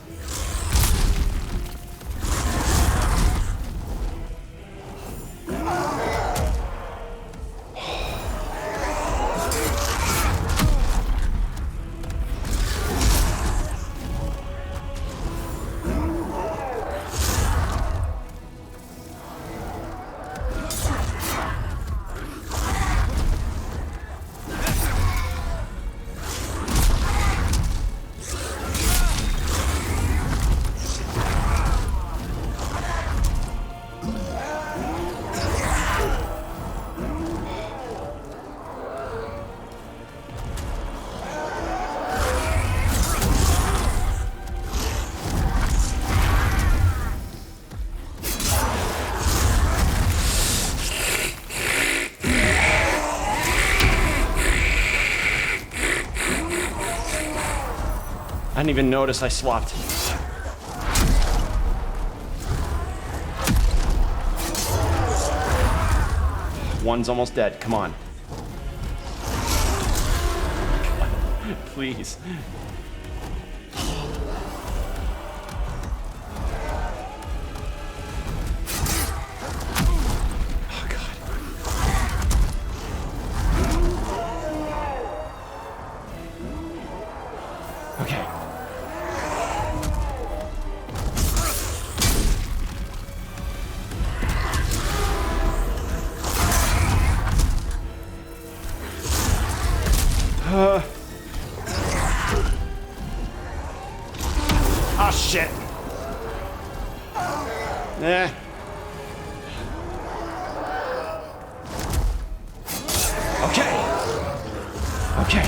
didn't even notice I swapped. One's almost dead. Come on. Please. Oh, God. Okay. Oh, shit. Eh. Okay. Okay.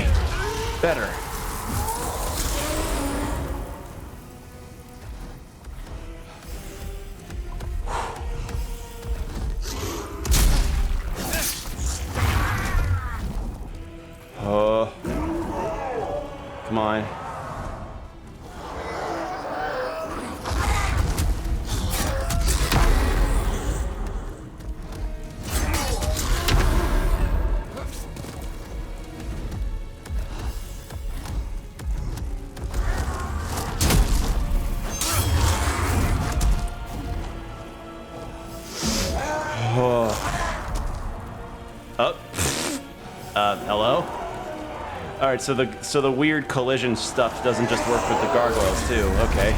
Better. Oh. Come on. Hello? All right, so the weird collision stuff doesn't just work with the gargoyles too. Okay.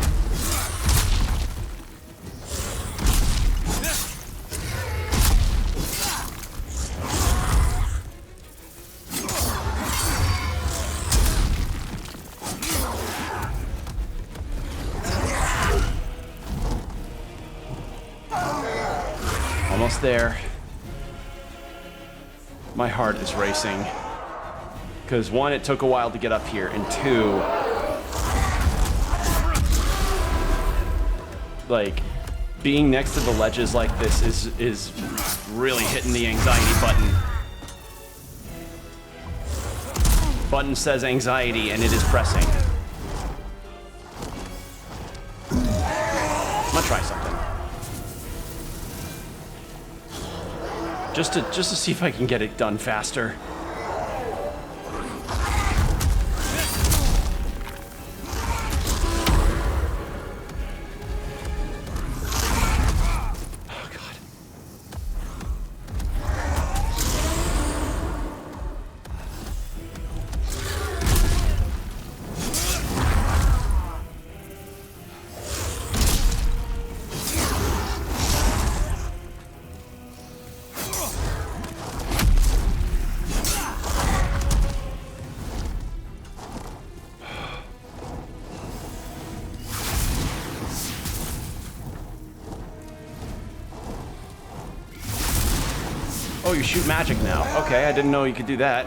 Almost there. My heart is racing. Because one, it took a while to get up here, and two, like, being next to the ledges like this is really hitting the anxiety button. Button says anxiety, and it is pressing. I'm gonna try something. Just to see if I can get it done faster. Oh, you shoot magic now. Okay, I didn't know you could do that.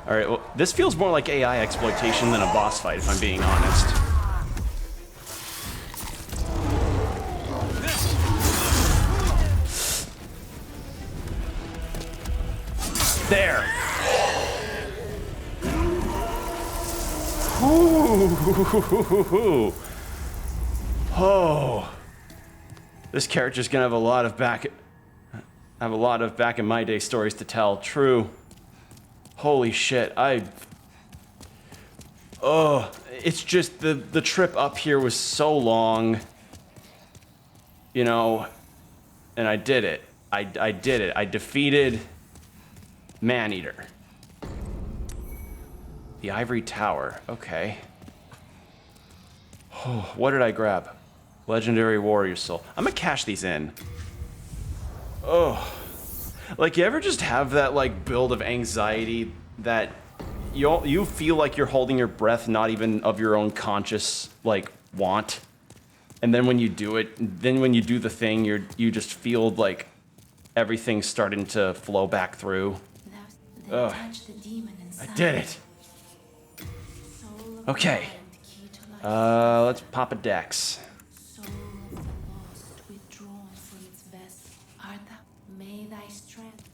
All right, well, this feels more like AI exploitation than a boss fight, if I'm being honest. There. Ooh. Oh. This character's gonna have a lot of back in my day stories to tell. True. Holy shit. It's just the trip up here was so long. You know, and I did it. I did it. I defeated Maneater. The Ivory Tower. Okay. Oh, what did I grab? Legendary Warrior Soul. I'm gonna cash these in. Oh. Like, you ever just have that, like, build of anxiety that you feel like you're holding your breath, not even of your own conscious, like, want? And then when you do it, then when you do the thing, you just feel, like, everything's starting to flow back through. Ugh. Touch the demon I inside. did it. Soul of Okay. God and key to life. Let's pop a dex. Soul of the lost withdrawn from its vessel. Art thou? May thy strength.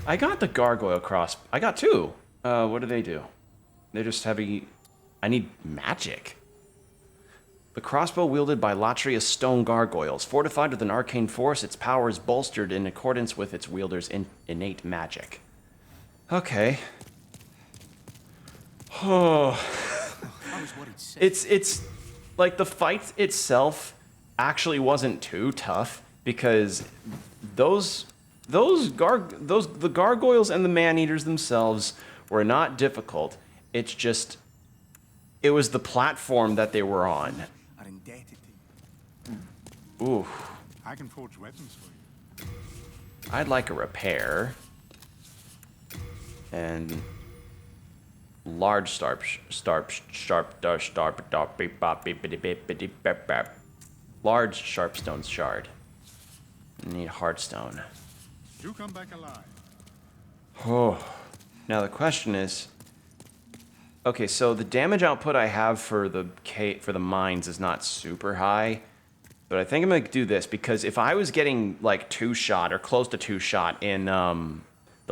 I got the gargoyle cross. I got 2. What do they do? They're just heavy. I need magic. The crossbow wielded by Latria's stone gargoyles. Fortified with an arcane force, its power is bolstered in accordance with its wielder's innate magic. Okay. Oh. I was worried sick. It's like the fight itself actually wasn't too tough because the gargoyles and the man-eaters themselves were not difficult. It's just it was the platform that they were on. Are indebted to you. Ooh, I can forge weapons for you. I'd like a repair and large large sharpstone shard. I need hardstone. You come back alive. Oh, now the question is, okay, so the damage output I have for the mines is not super high, but I think I'm gonna do this because if I was getting like 2-shot or close to 2-shot in the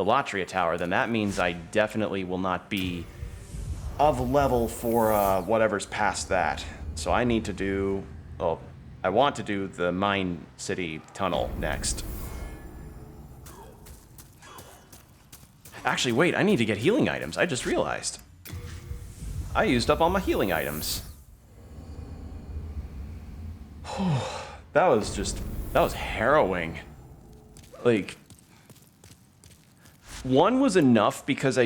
Latria Tower, then that means I definitely will not be of level for whatever's past that. So I need to do, well, I want to do the Mine City Tunnel next. Actually, wait, I need to get healing items. I just realized. I used up all my healing items. That was harrowing. Like, 1 was enough because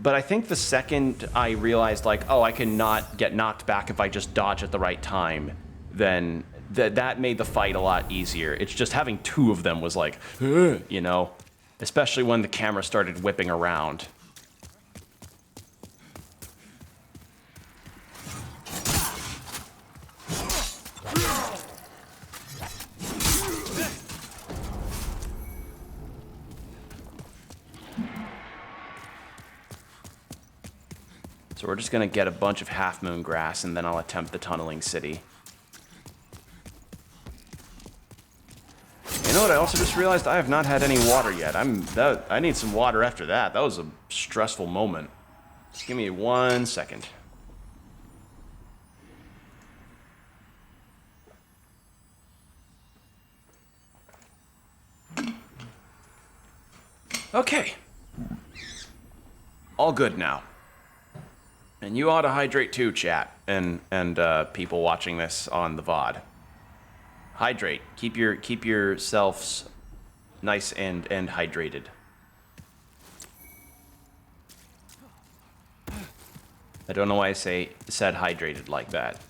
but I think the second I realized, like, oh, I cannot get knocked back if I just dodge at the right time, then that made the fight a lot easier. It's just having 2 of them was like, you know, especially when the camera started whipping around. So we're just gonna get a bunch of Half Moon grass and then I'll attempt the Tunneling City. You know what, I also just realized I have not had any water yet. I need some water after that. That was a stressful moment. Just give me 1 second. Okay. All good now. And you ought to hydrate too, chat, and people watching this on the VOD. Hydrate. Keep yourselves nice and hydrated. I don't know why I said hydrated like that.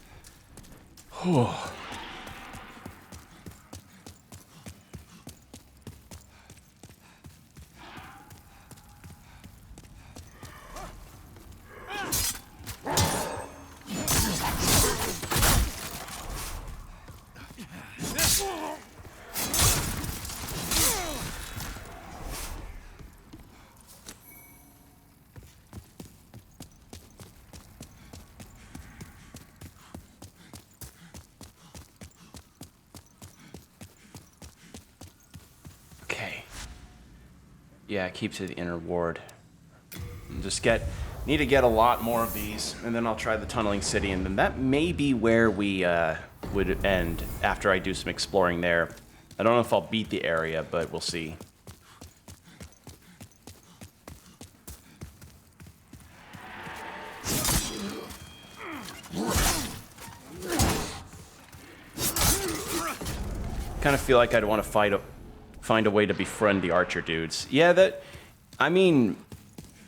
Okay. Yeah, keep to the inner ward. Just need to get a lot more of these, and then I'll try the Tunneling City, and then that may be where we would end after I do some exploring there. I don't know if I'll beat the area, but we'll see. Kind of feel like I'd want to find a way to befriend the archer dudes. Yeah, I mean,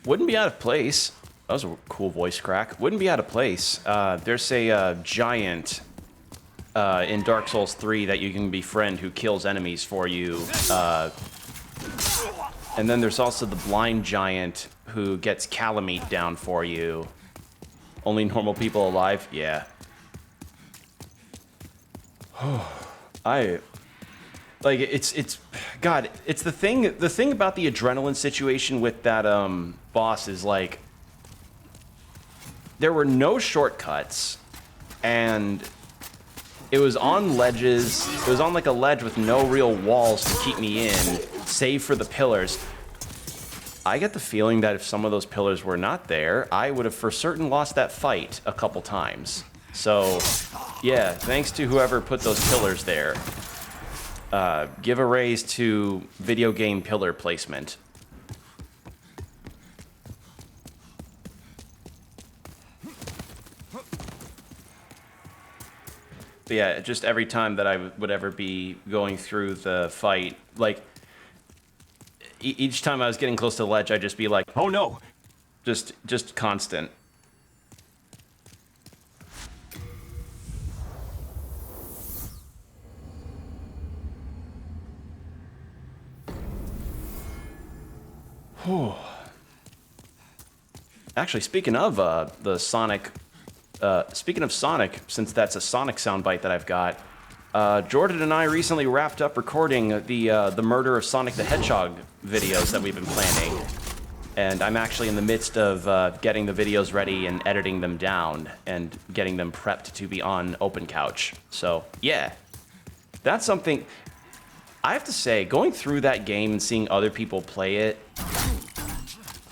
wouldn't be out of place. That was a cool voice crack. Wouldn't be out of place. There's a giant in Dark Souls 3 that you can befriend who kills enemies for you. And then there's also the blind giant who gets Calamite down for you. Only normal people alive? Yeah. Like it's God, it's the thing about the adrenaline situation with that boss is like there were no shortcuts, and it was on ledges. It was on like a ledge with no real walls to keep me in, save for the pillars. I get the feeling that if some of those pillars were not there, I would have for certain lost that fight a couple times. So, yeah, thanks to whoever put those pillars there. Give a raise to video game pillar placement. But yeah, just every time that I would ever be going through the fight, like, each time I was getting close to the ledge, I'd just be like, oh no! Just constant. Whew. Actually, speaking of the Sonic, speaking of Sonic, since that's a Sonic soundbite that I've got, Jordan and I recently wrapped up recording the Murder of Sonic the Hedgehog videos that we've been planning, and I'm actually in the midst of getting the videos ready and editing them down and getting them prepped to be on Open Couch. So yeah, that's something. I have to say, going through that game and seeing other people play it,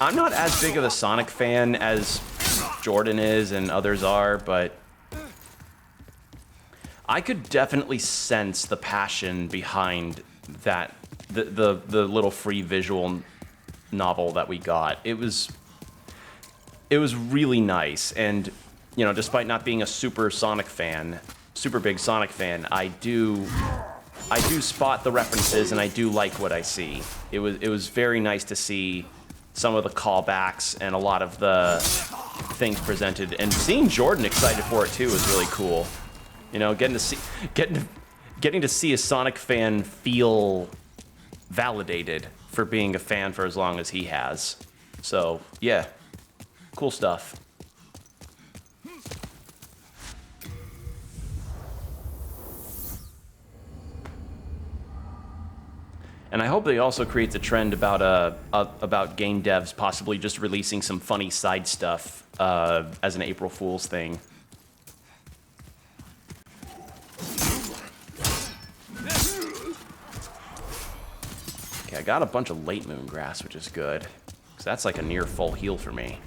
I'm not as big of a Sonic fan as Jordan is and others are, but I could definitely sense the passion behind that, the little free visual novel that we got. It was really nice, and you know, despite not being a super big Sonic fan, I do spot the references and I do like what I see. It was very nice to see some of the callbacks and a lot of the things presented, and seeing Jordan excited for it too was really cool. You know, getting to see a Sonic fan feel validated for being a fan for as long as he has. So yeah, cool stuff. And I hope they also creates a trend about game devs possibly just releasing some funny side stuff as an April Fool's thing. Okay, I got a bunch of late moon grass, which is good, because that's like a near full heal for me.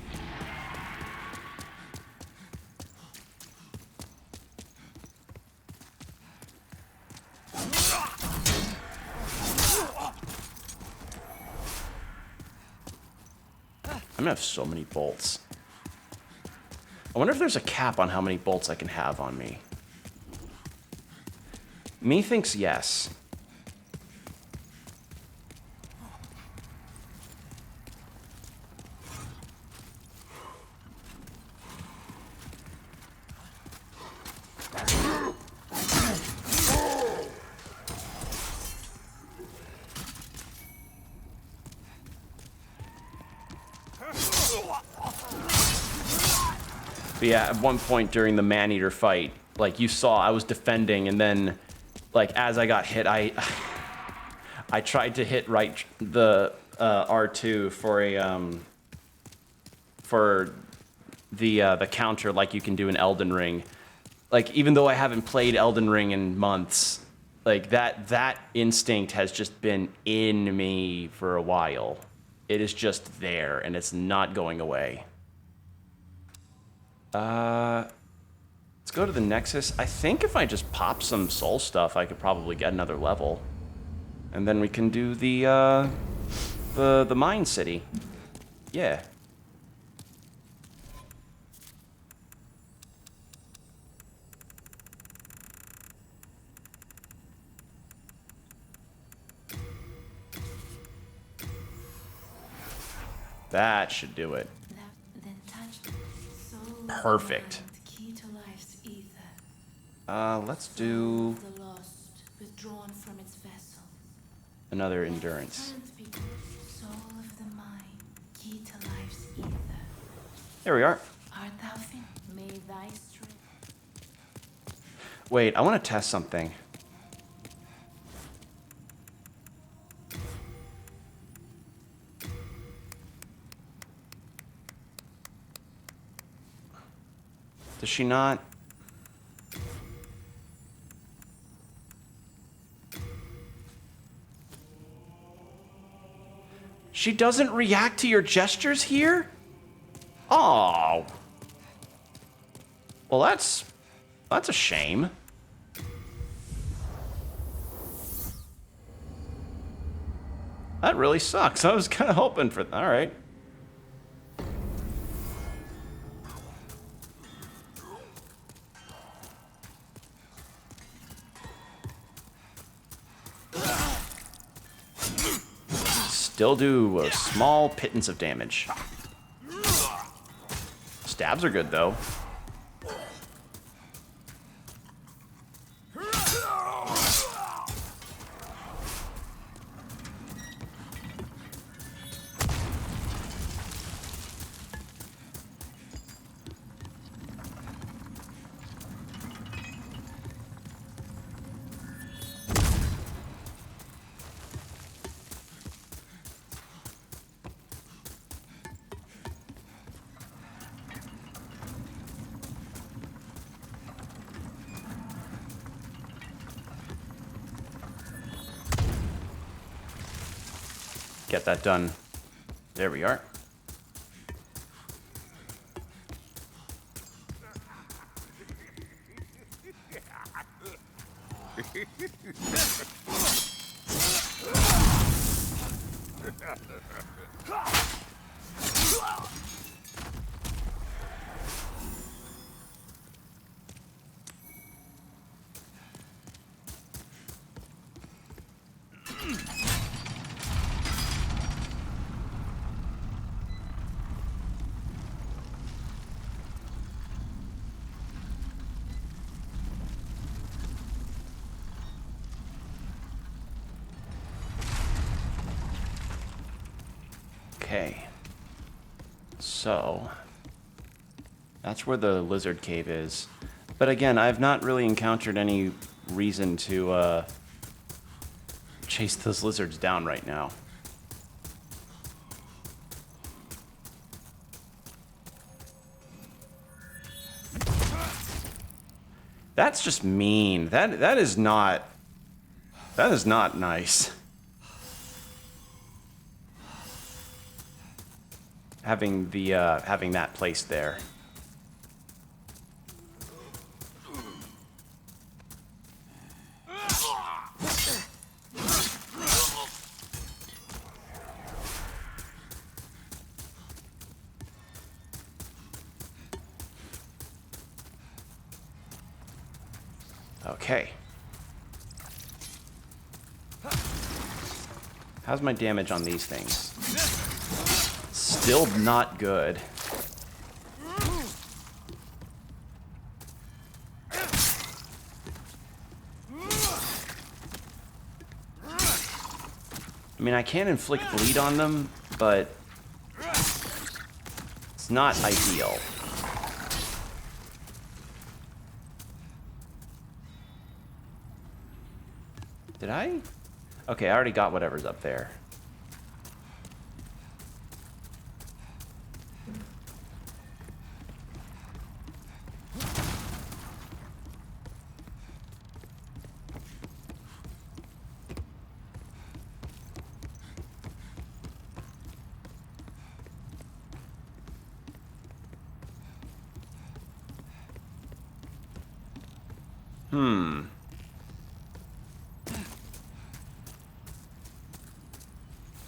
I'm gonna have so many bolts. I wonder if there's a cap on how many bolts I can have on me. Me thinks yes. But yeah, at one point during the man-eater fight, like you saw, I was defending, and then, like, as I got hit, I tried to hit the R2 for the counter like you can do in Elden Ring. Like, even though I haven't played Elden Ring in months, like that instinct has just been in me for a while. It is just there, and it's not going away. Let's go to the Nexus. I think if I just pop some soul stuff, I could probably get another level. And then we can do the mine city. Yeah. That should do it. Perfect. Let's do another endurance. There we are. Wait, I want to test something. Does she not? She doesn't react to your gestures here? Oh. Well, that's a shame. That really sucks. I was kind of hoping for... All right. Still do a small pittance of damage. Stabs are good, though. Get that done. There we are. Okay. So, that's where the lizard cave is. But again, I've not really encountered any reason to chase those lizards down right now. That's just mean. That is not nice. Having that placed there. Okay. How's my damage on these things? Still not good. I mean, I can inflict bleed on them, but it's not ideal. Did I? Okay, I already got whatever's up there.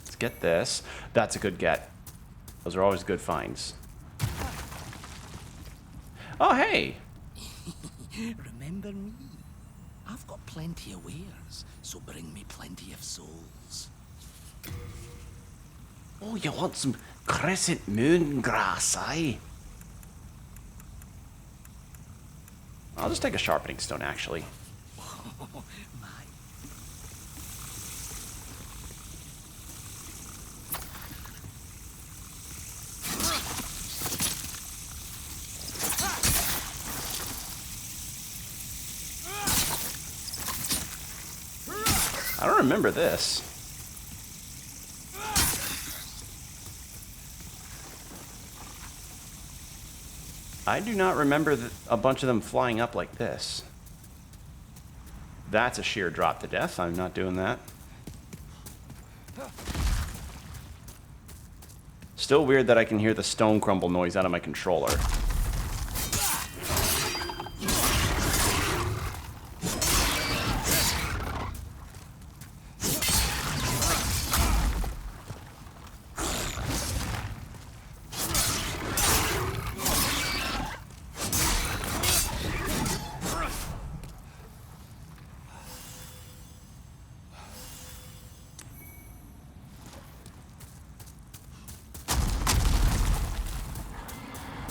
Let's get this. That's a good get. Those are always good finds. Oh, hey! Remember me? I've got plenty of wares, so bring me plenty of souls. Oh, you want some crescent moon grass, eh? I'll just take a sharpening stone, actually. My. I don't remember this. I do not remember a bunch of them flying up like this. That's a sheer drop to death. I'm not doing that. Still weird that I can hear the stone crumble noise out of my controller.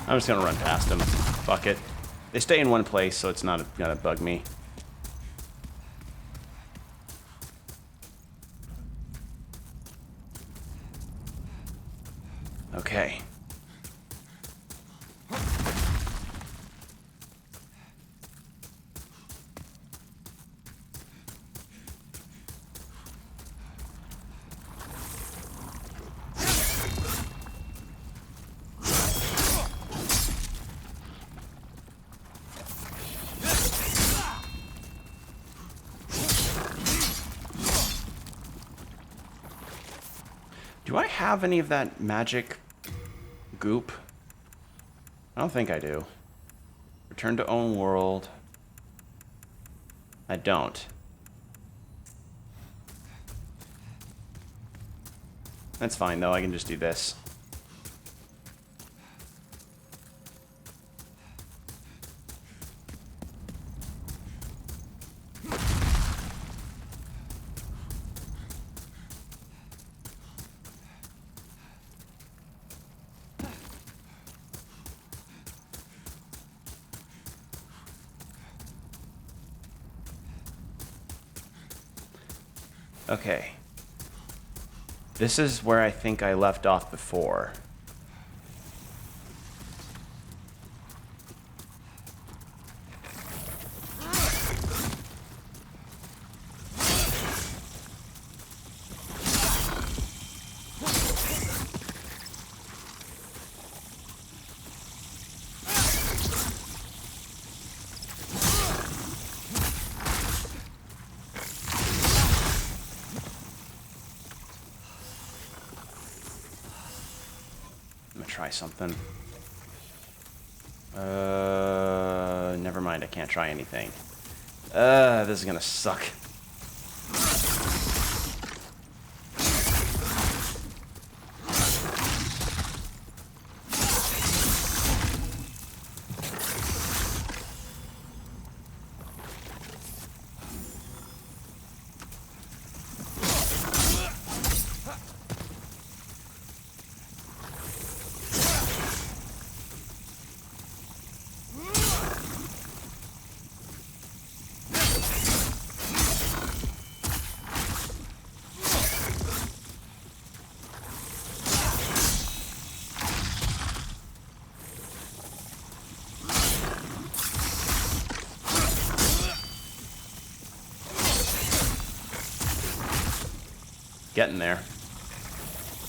I'm just gonna run past them. Fuck it. They stay in one place, so it's not gonna bug me. Okay. Do I have any of that magic goop? I don't think I do. Return to own world. I don't. That's fine though, I can just do this. Okay. This is where I think I left off before. Try something. Never mind, I can't try anything. This is gonna suck. Getting there.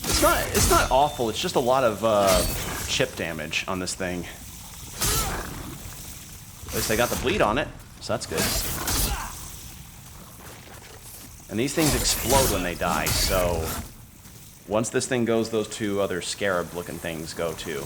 It's not awful, it's just a lot of chip damage on this thing. At least I got the bleed on it, so that's good. And these things explode when they die, so once this thing goes, those two other scarab looking things go too.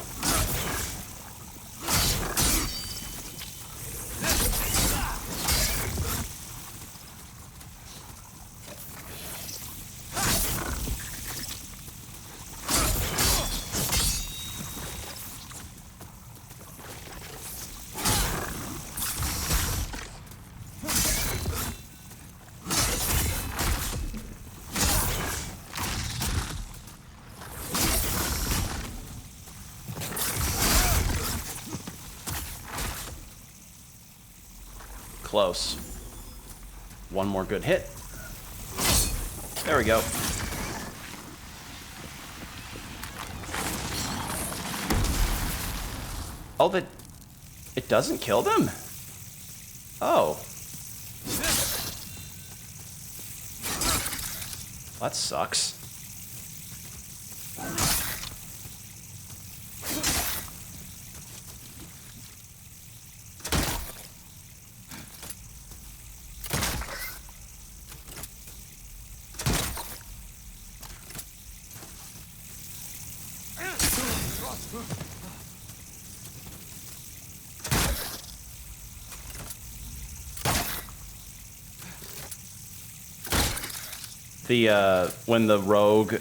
Close. One more good hit. There we go. Oh, it doesn't kill them? Oh. That sucks. When the rogue,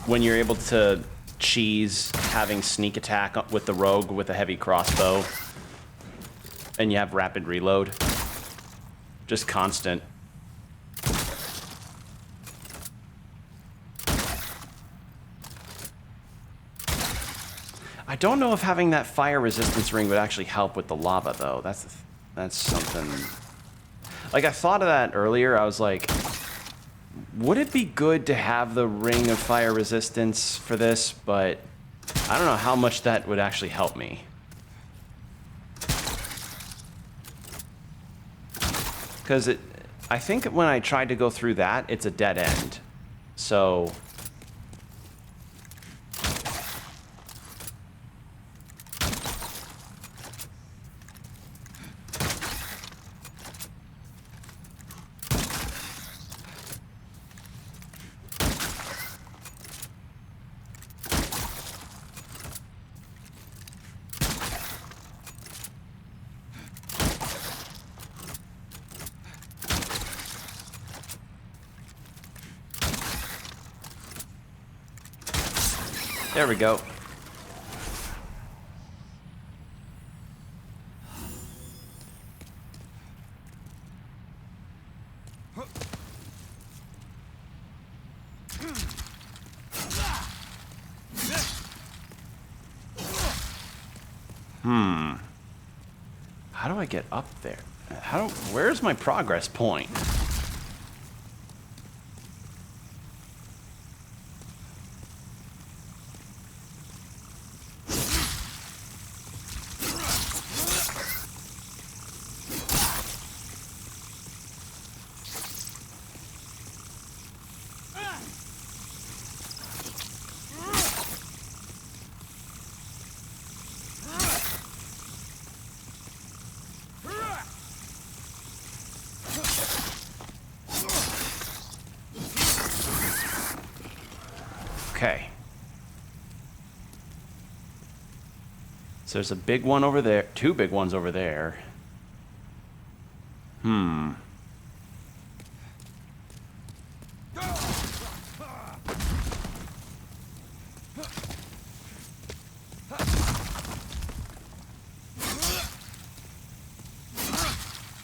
when you're able to cheese having sneak attack with the rogue with a heavy crossbow, and you have rapid reload, just constant. I don't know if having that fire resistance ring would actually help with the lava, though. That's something. Like, I thought of that earlier. I was like, would it be good to have the ring of fire resistance for this? But I don't know how much that would actually help me. Because I think when I tried to go through that, it's a dead end. So there we go. How do I get up there? Where's my progress point? Okay. So there's a big one over there, two big ones over there.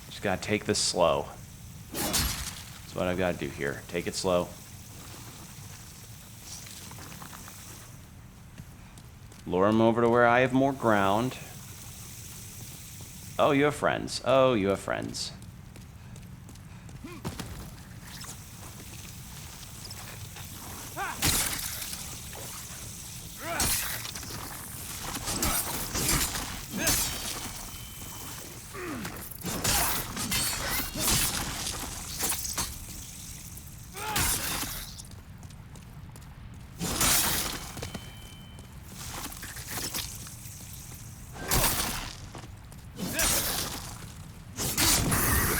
Just gotta take this slow. That's what I've gotta do here. Take it slow. Lure him over to where I have more ground. Oh, you have friends. Oh, you have friends.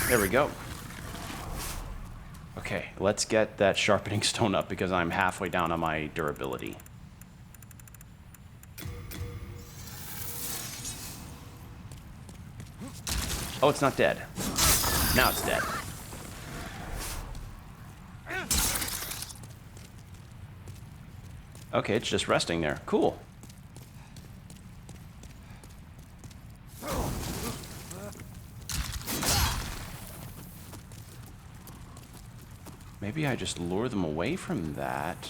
There we go. Okay, let's get that sharpening stone up because I'm halfway down on my durability. Oh, it's not dead. Now it's dead. Okay, it's just resting there. Cool. Maybe I just lure them away from that.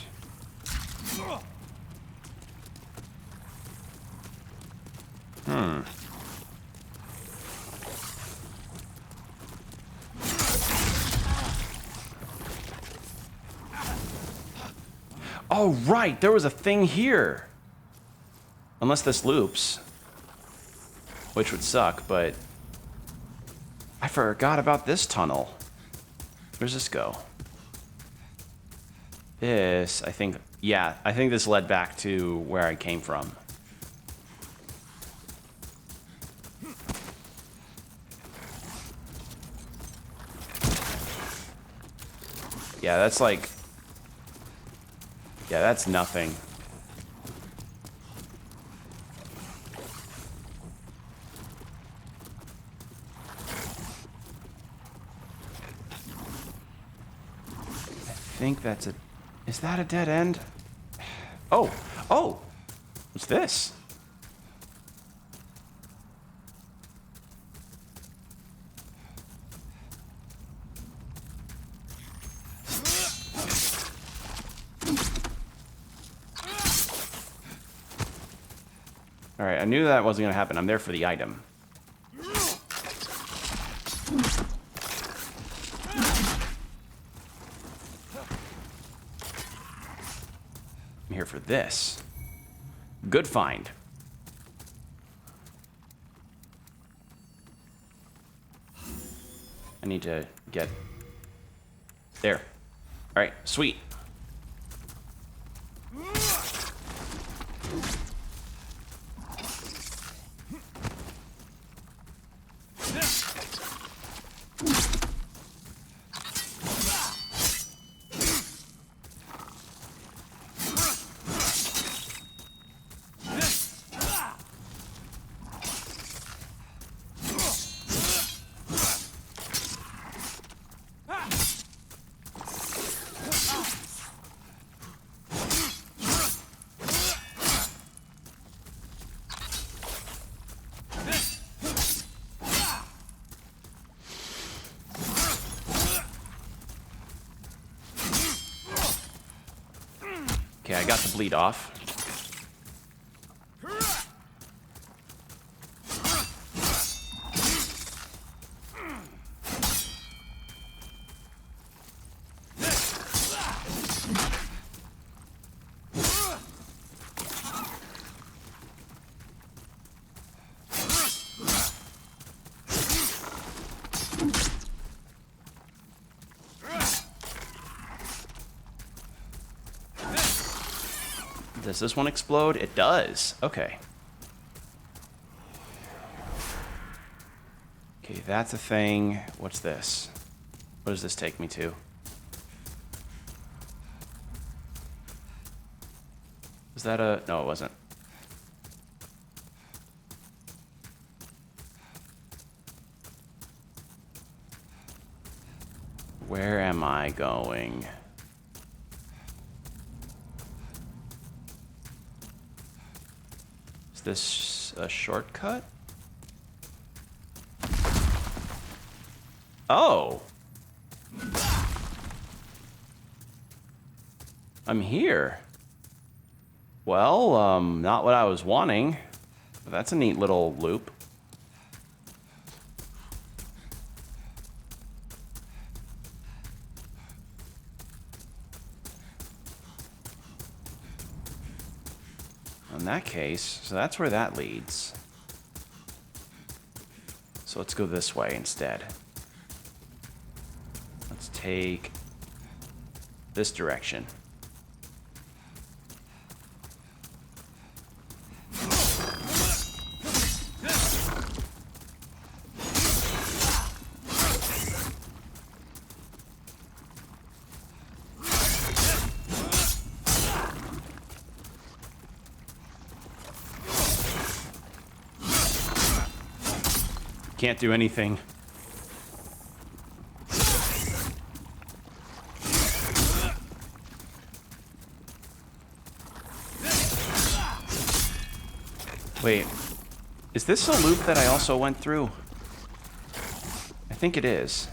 Oh, right, there was a thing here. Unless this loops. Which would suck, but I forgot about this tunnel. Where's this go? This, I think, yeah, I think this led back to where I came from. Yeah, that's like, yeah, that's nothing. think that's a... Is that a dead end? Oh! Oh! What's this? Alright, I knew that wasn't going to happen. I'm there for the item. I'm here for this. Good find. I need to get... There. Alright, sweet. Okay, I got the bleed off. Does this one explode? It does. Okay. Okay, that's a thing. What's this? What does this take me to? Was that a... No, it wasn't. Where am I going? Is this a shortcut? Oh! I'm here. Well, not what I was wanting. But that's a neat little loop. In that case, so that's where that leads. So let's go this way instead. Let's take this direction. Can't do anything. Wait, is this a loop that I also went through? I think it is.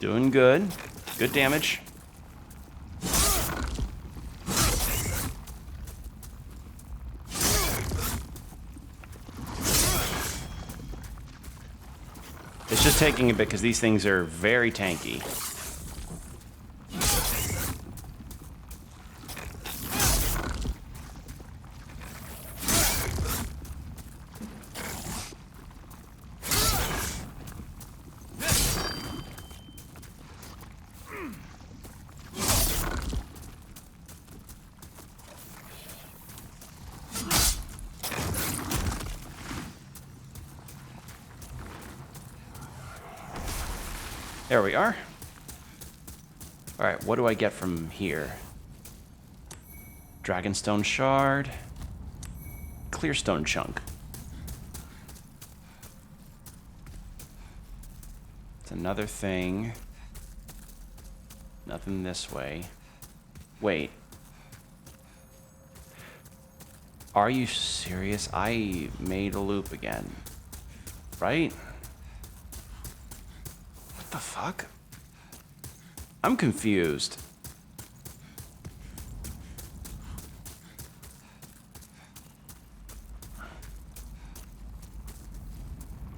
Doing good. Good damage. It's just taking a bit because these things are very tanky. There we are. Alright, what do I get from here? Dragonstone shard. Clearstone chunk. It's another thing. Nothing this way. Wait. Are you serious? I made a loop again. Right? What the fuck? I'm confused.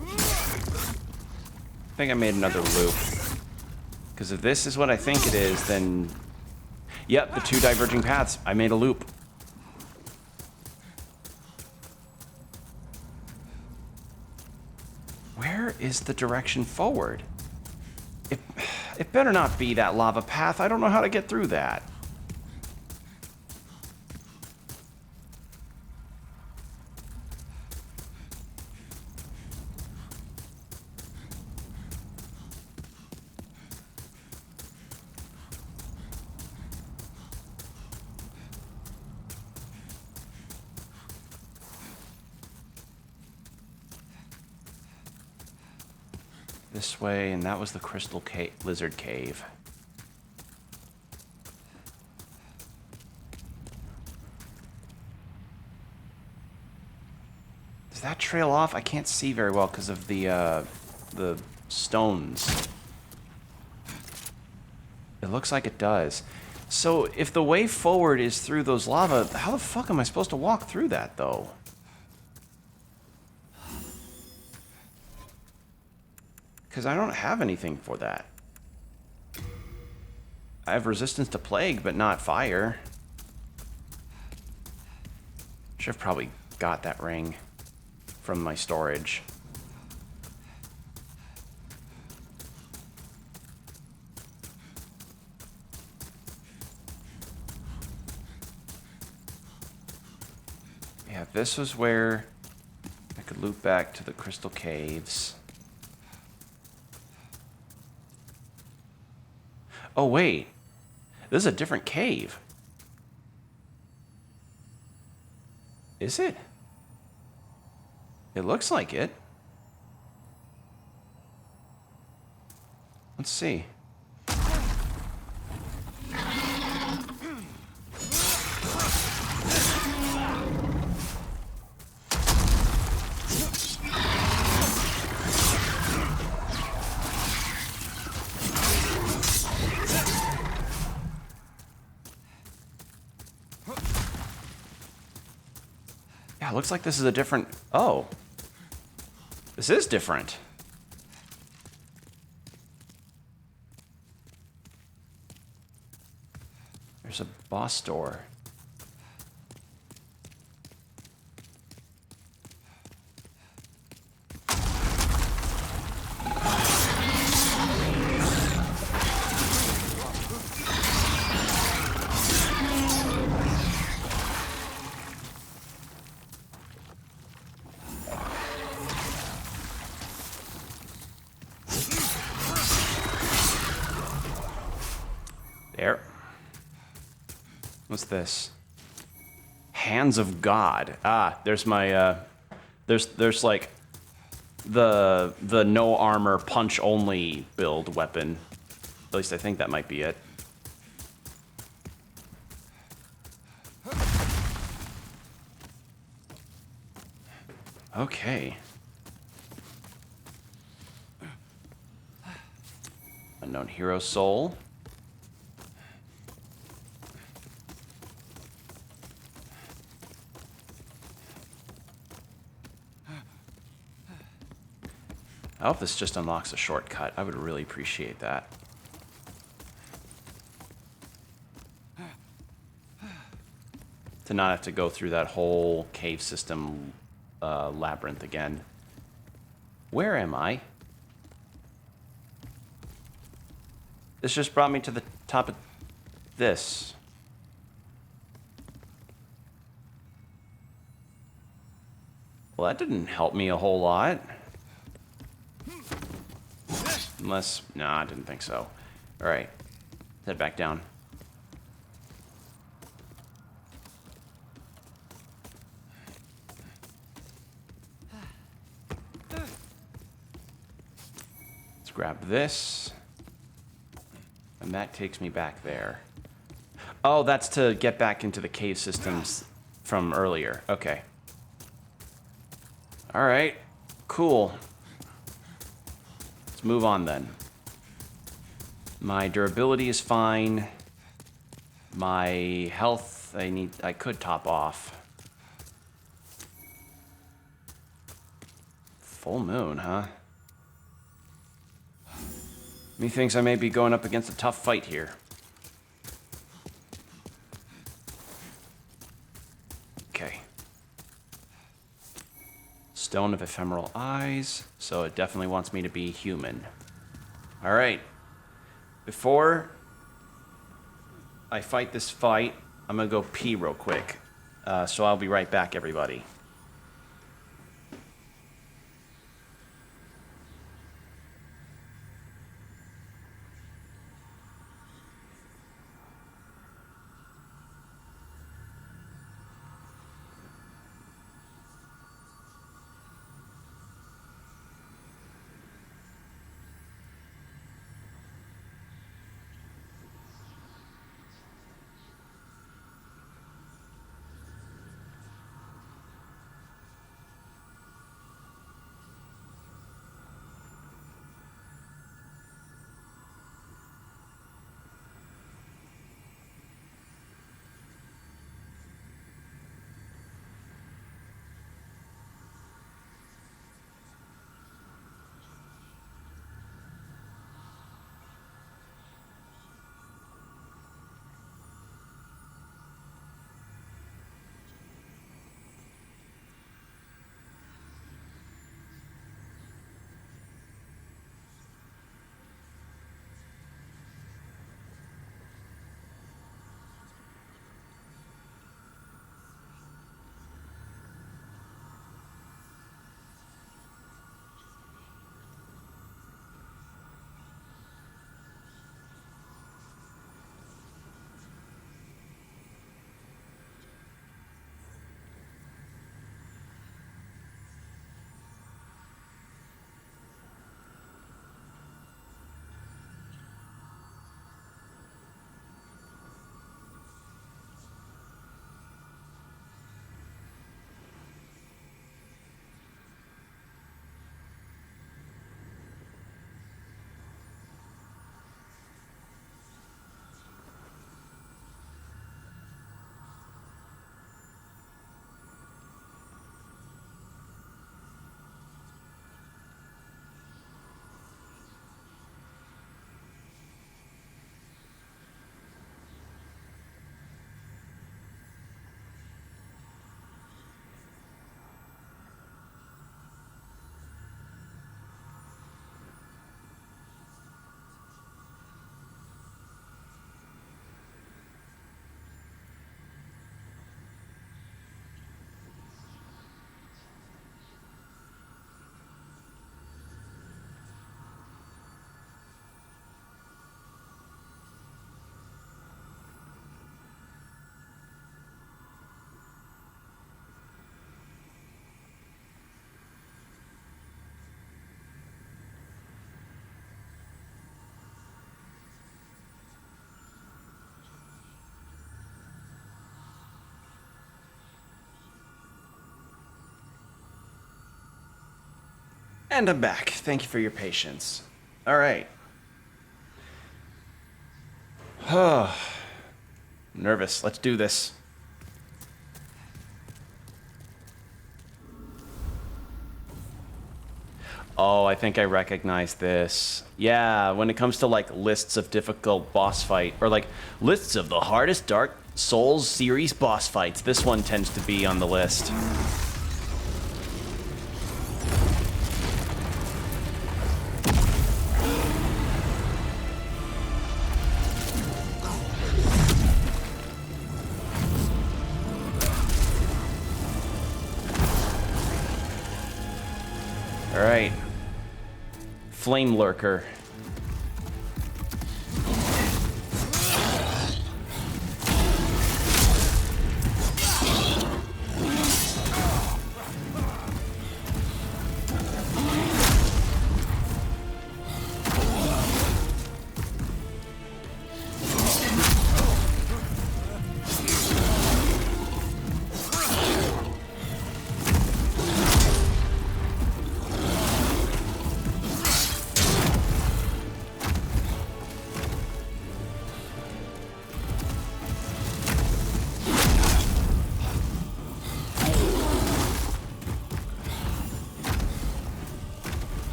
I think I made another loop. Because if this is what I think it is, then... Yep, the two diverging paths. I made a loop. Where is the direction forward? It better not be that lava path. I don't know how to get through that. This way, and that was the crystal lizard cave. Does that trail off? I can't see very well because of the stones. It looks like it does. So if the way forward is through those lava, how the fuck am I supposed to walk through that, though? Because I don't have anything for that. I have resistance to plague, but not fire. Should have probably got that ring from my storage. Yeah, this was where I could loop back to the crystal caves. Oh, wait. This is a different cave. Is it? It looks like it. Let's see. Yeah, it looks like this is a different... Oh. This is different. There's a boss door. There. What's this? Hands of God. Ah, there's my there's like the no armor punch only build weapon. At least I think that might be it. Okay. Unknown hero soul. I hope this just unlocks a shortcut. I would really appreciate that. To not have to go through that whole cave system labyrinth again. Where am I? This just brought me to the top of this. Well, that didn't help me a whole lot. Unless... No, I didn't think so. Alright. Head back down. Let's grab this. And that takes me back there. Oh, that's to get back into the cave systems from earlier. Okay. Alright. Cool. Let's move on then. My durability is fine. My health, I could top off. Full moon, huh? Methinks I may be going up against a tough fight here. Okay. Stone of Ephemeral Eyes, so it definitely wants me to be human. Alright. Before I fight this fight, I'm gonna go pee real quick. So I'll be right back, everybody. And I'm back. Thank you for your patience. All right. Nervous. Let's do this. Oh, I think I recognize this. Yeah, when it comes to like lists of difficult boss fight, or like lists of the hardest Dark Souls series boss fights, this one tends to be on the list. Alright. Flame Lurker.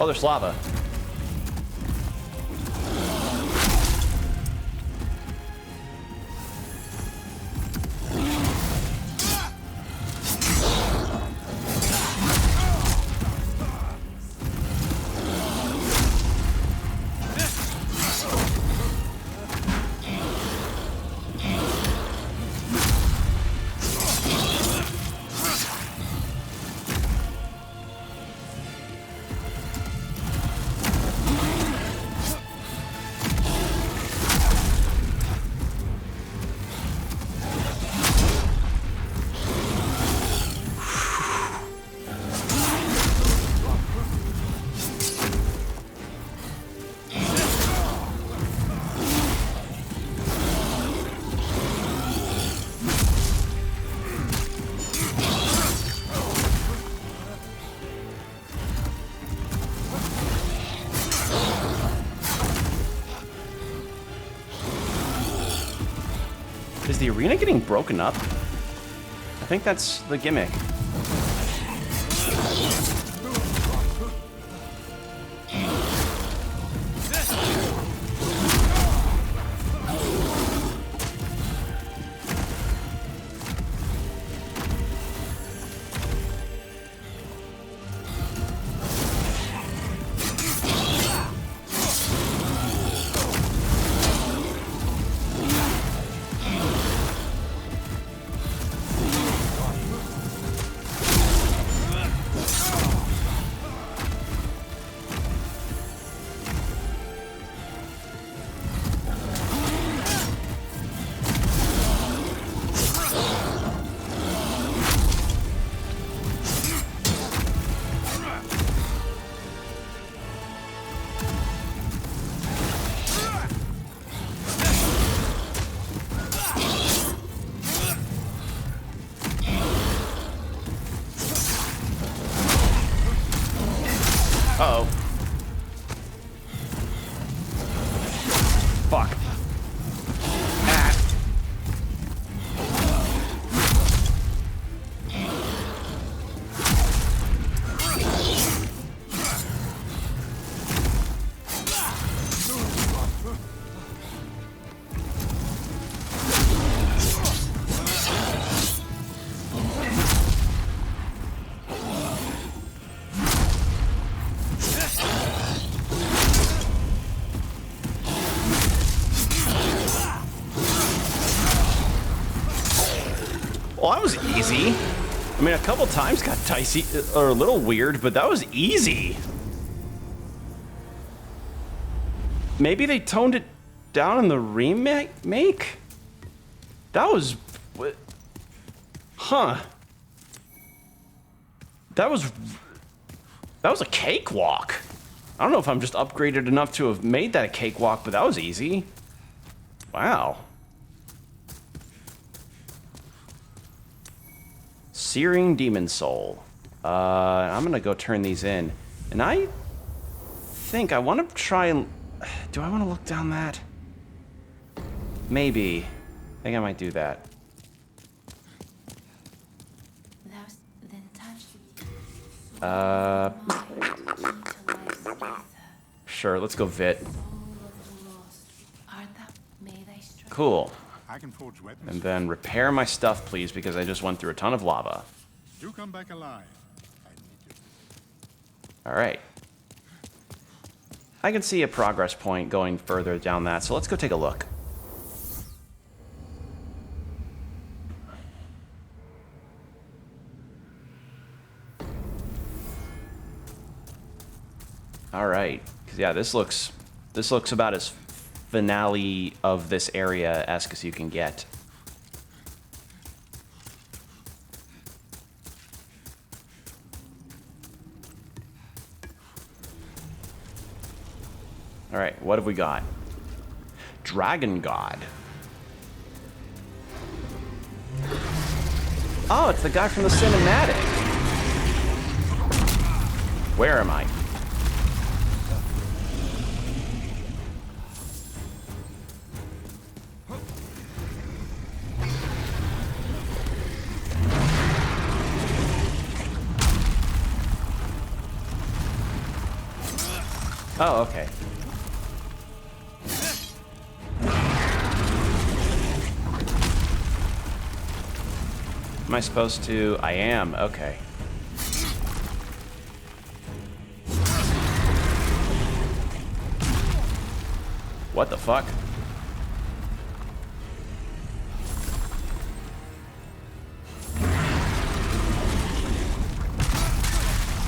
Oh, there's lava. Is the arena getting broken up? I think that's the gimmick. Uh-oh. Fuck. Ah. Well, that was easy. I mean, a couple times got dicey, or a little weird, but that was easy. Maybe they toned it down in the remake? That was... Huh. That was a cakewalk. I don't know if I'm just upgraded enough to have made that a cakewalk, but that was easy. Wow. Searing Demon Soul. I'm gonna go turn these in. And I think I want to try and... Do I want to look down that? Maybe. I think I might do that. Sure, let's go Vit. Cool. I can forge weapons. And then repair my stuff, please, because I just went through a ton of lava. Do come back alive. I need you. All right. I can see a progress point going further down that, so let's go take a look. All right, because yeah, this looks about as finale of this area-esque as you can get. All right, what have we got? Dragon God. Oh, it's the guy from the cinematic. Where am I? Oh, okay. Am I supposed to? I am. Okay. What the fuck?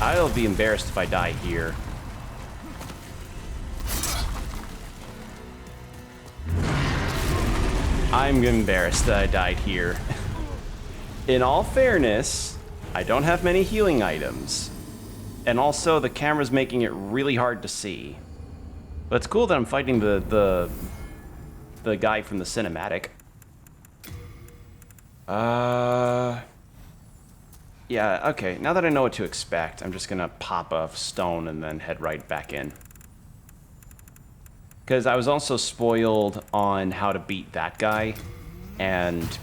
I'll be embarrassed if I die here. I'm embarrassed that I died here. In all fairness, I don't have many healing items. And also, the camera's making it really hard to see. But it's cool that I'm fighting the guy from the cinematic. Yeah, okay. Now that I know what to expect, I'm just gonna pop a stone and then head right back in. Because I was also spoiled on how to beat that guy, and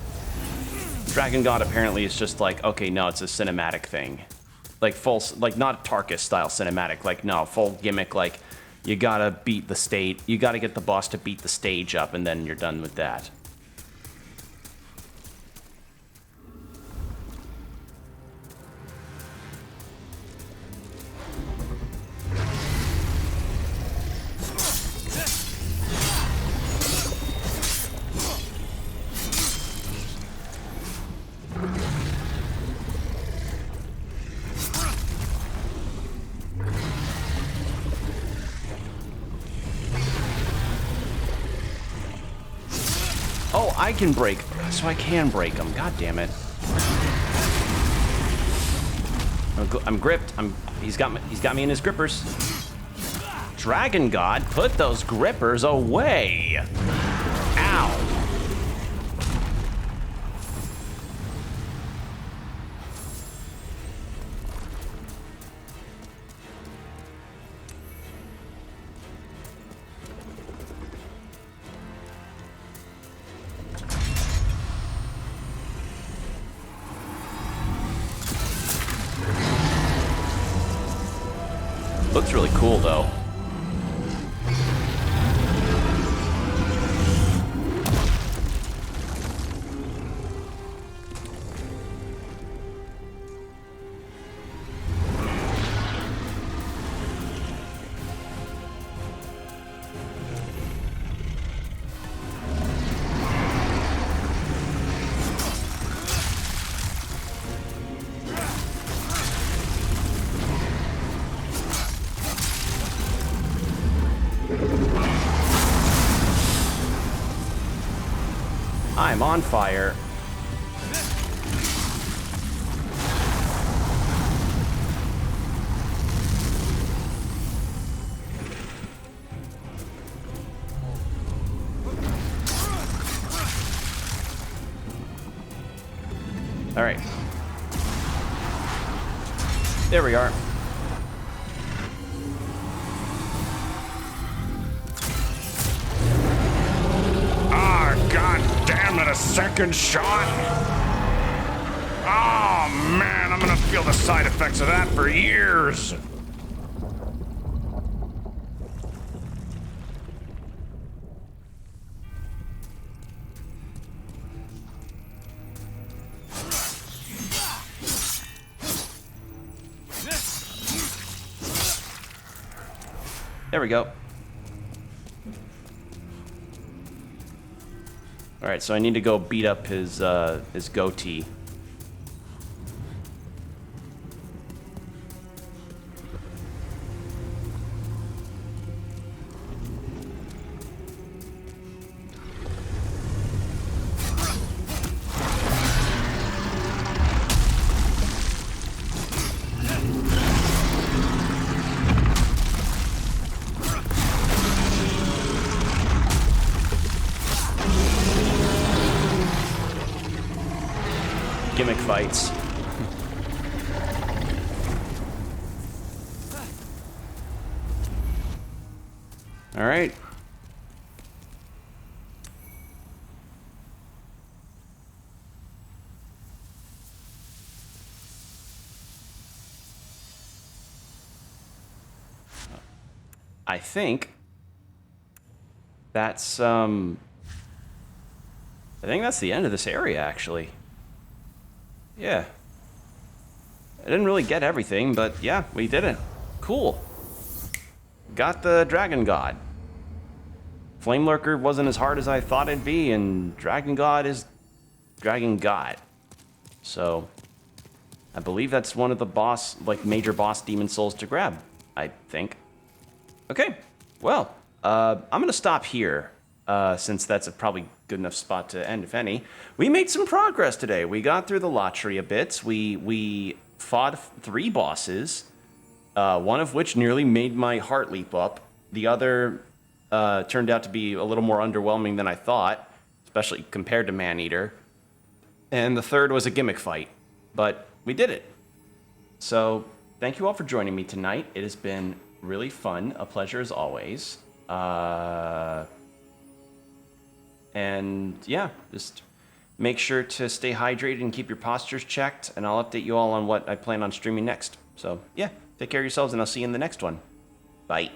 Dragon God apparently is just like, okay, no, it's a cinematic thing. Like full, like not Tarkus style cinematic, like no, full gimmick, like you gotta beat the stage, you gotta get the boss to beat the stage up and then you're done with that. Oh, I can break, so I can break them. God damn it! I'm gripped. He's got me in his grippers. Dragon God, put those grippers away! Ow! Looks really cool, though. I'm on fire. All right. There we are. A second shot? Oh man, I'm gonna feel the side effects of that for years. There we go. All right, so I need to go beat up his goatee. Gimmick fights. All right. I think that's the end of this area, actually. Yeah. I didn't really get everything, but yeah, we did it. Cool. Got the Dragon God. Flame Lurker wasn't as hard as I thought it'd be, and Dragon God is Dragon God. So, I believe that's one of the boss, like, major boss demon souls to grab, I think. Okay, well, I'm gonna stop here, since that's a probably good enough spot to end, if any. We made some progress today. We got through the Lottery a bit. We fought 3 bosses, one of which nearly made my heart leap up. The other turned out to be a little more underwhelming than I thought, especially compared to Maneater. And the third was a gimmick fight, but we did it. So, thank you all for joining me tonight. It has been really fun, a pleasure as always. And yeah, just make sure to stay hydrated and keep your postures checked, and I'll update you all on what I plan on streaming next. So yeah, take care of yourselves, and I'll see you in the next one. Bye.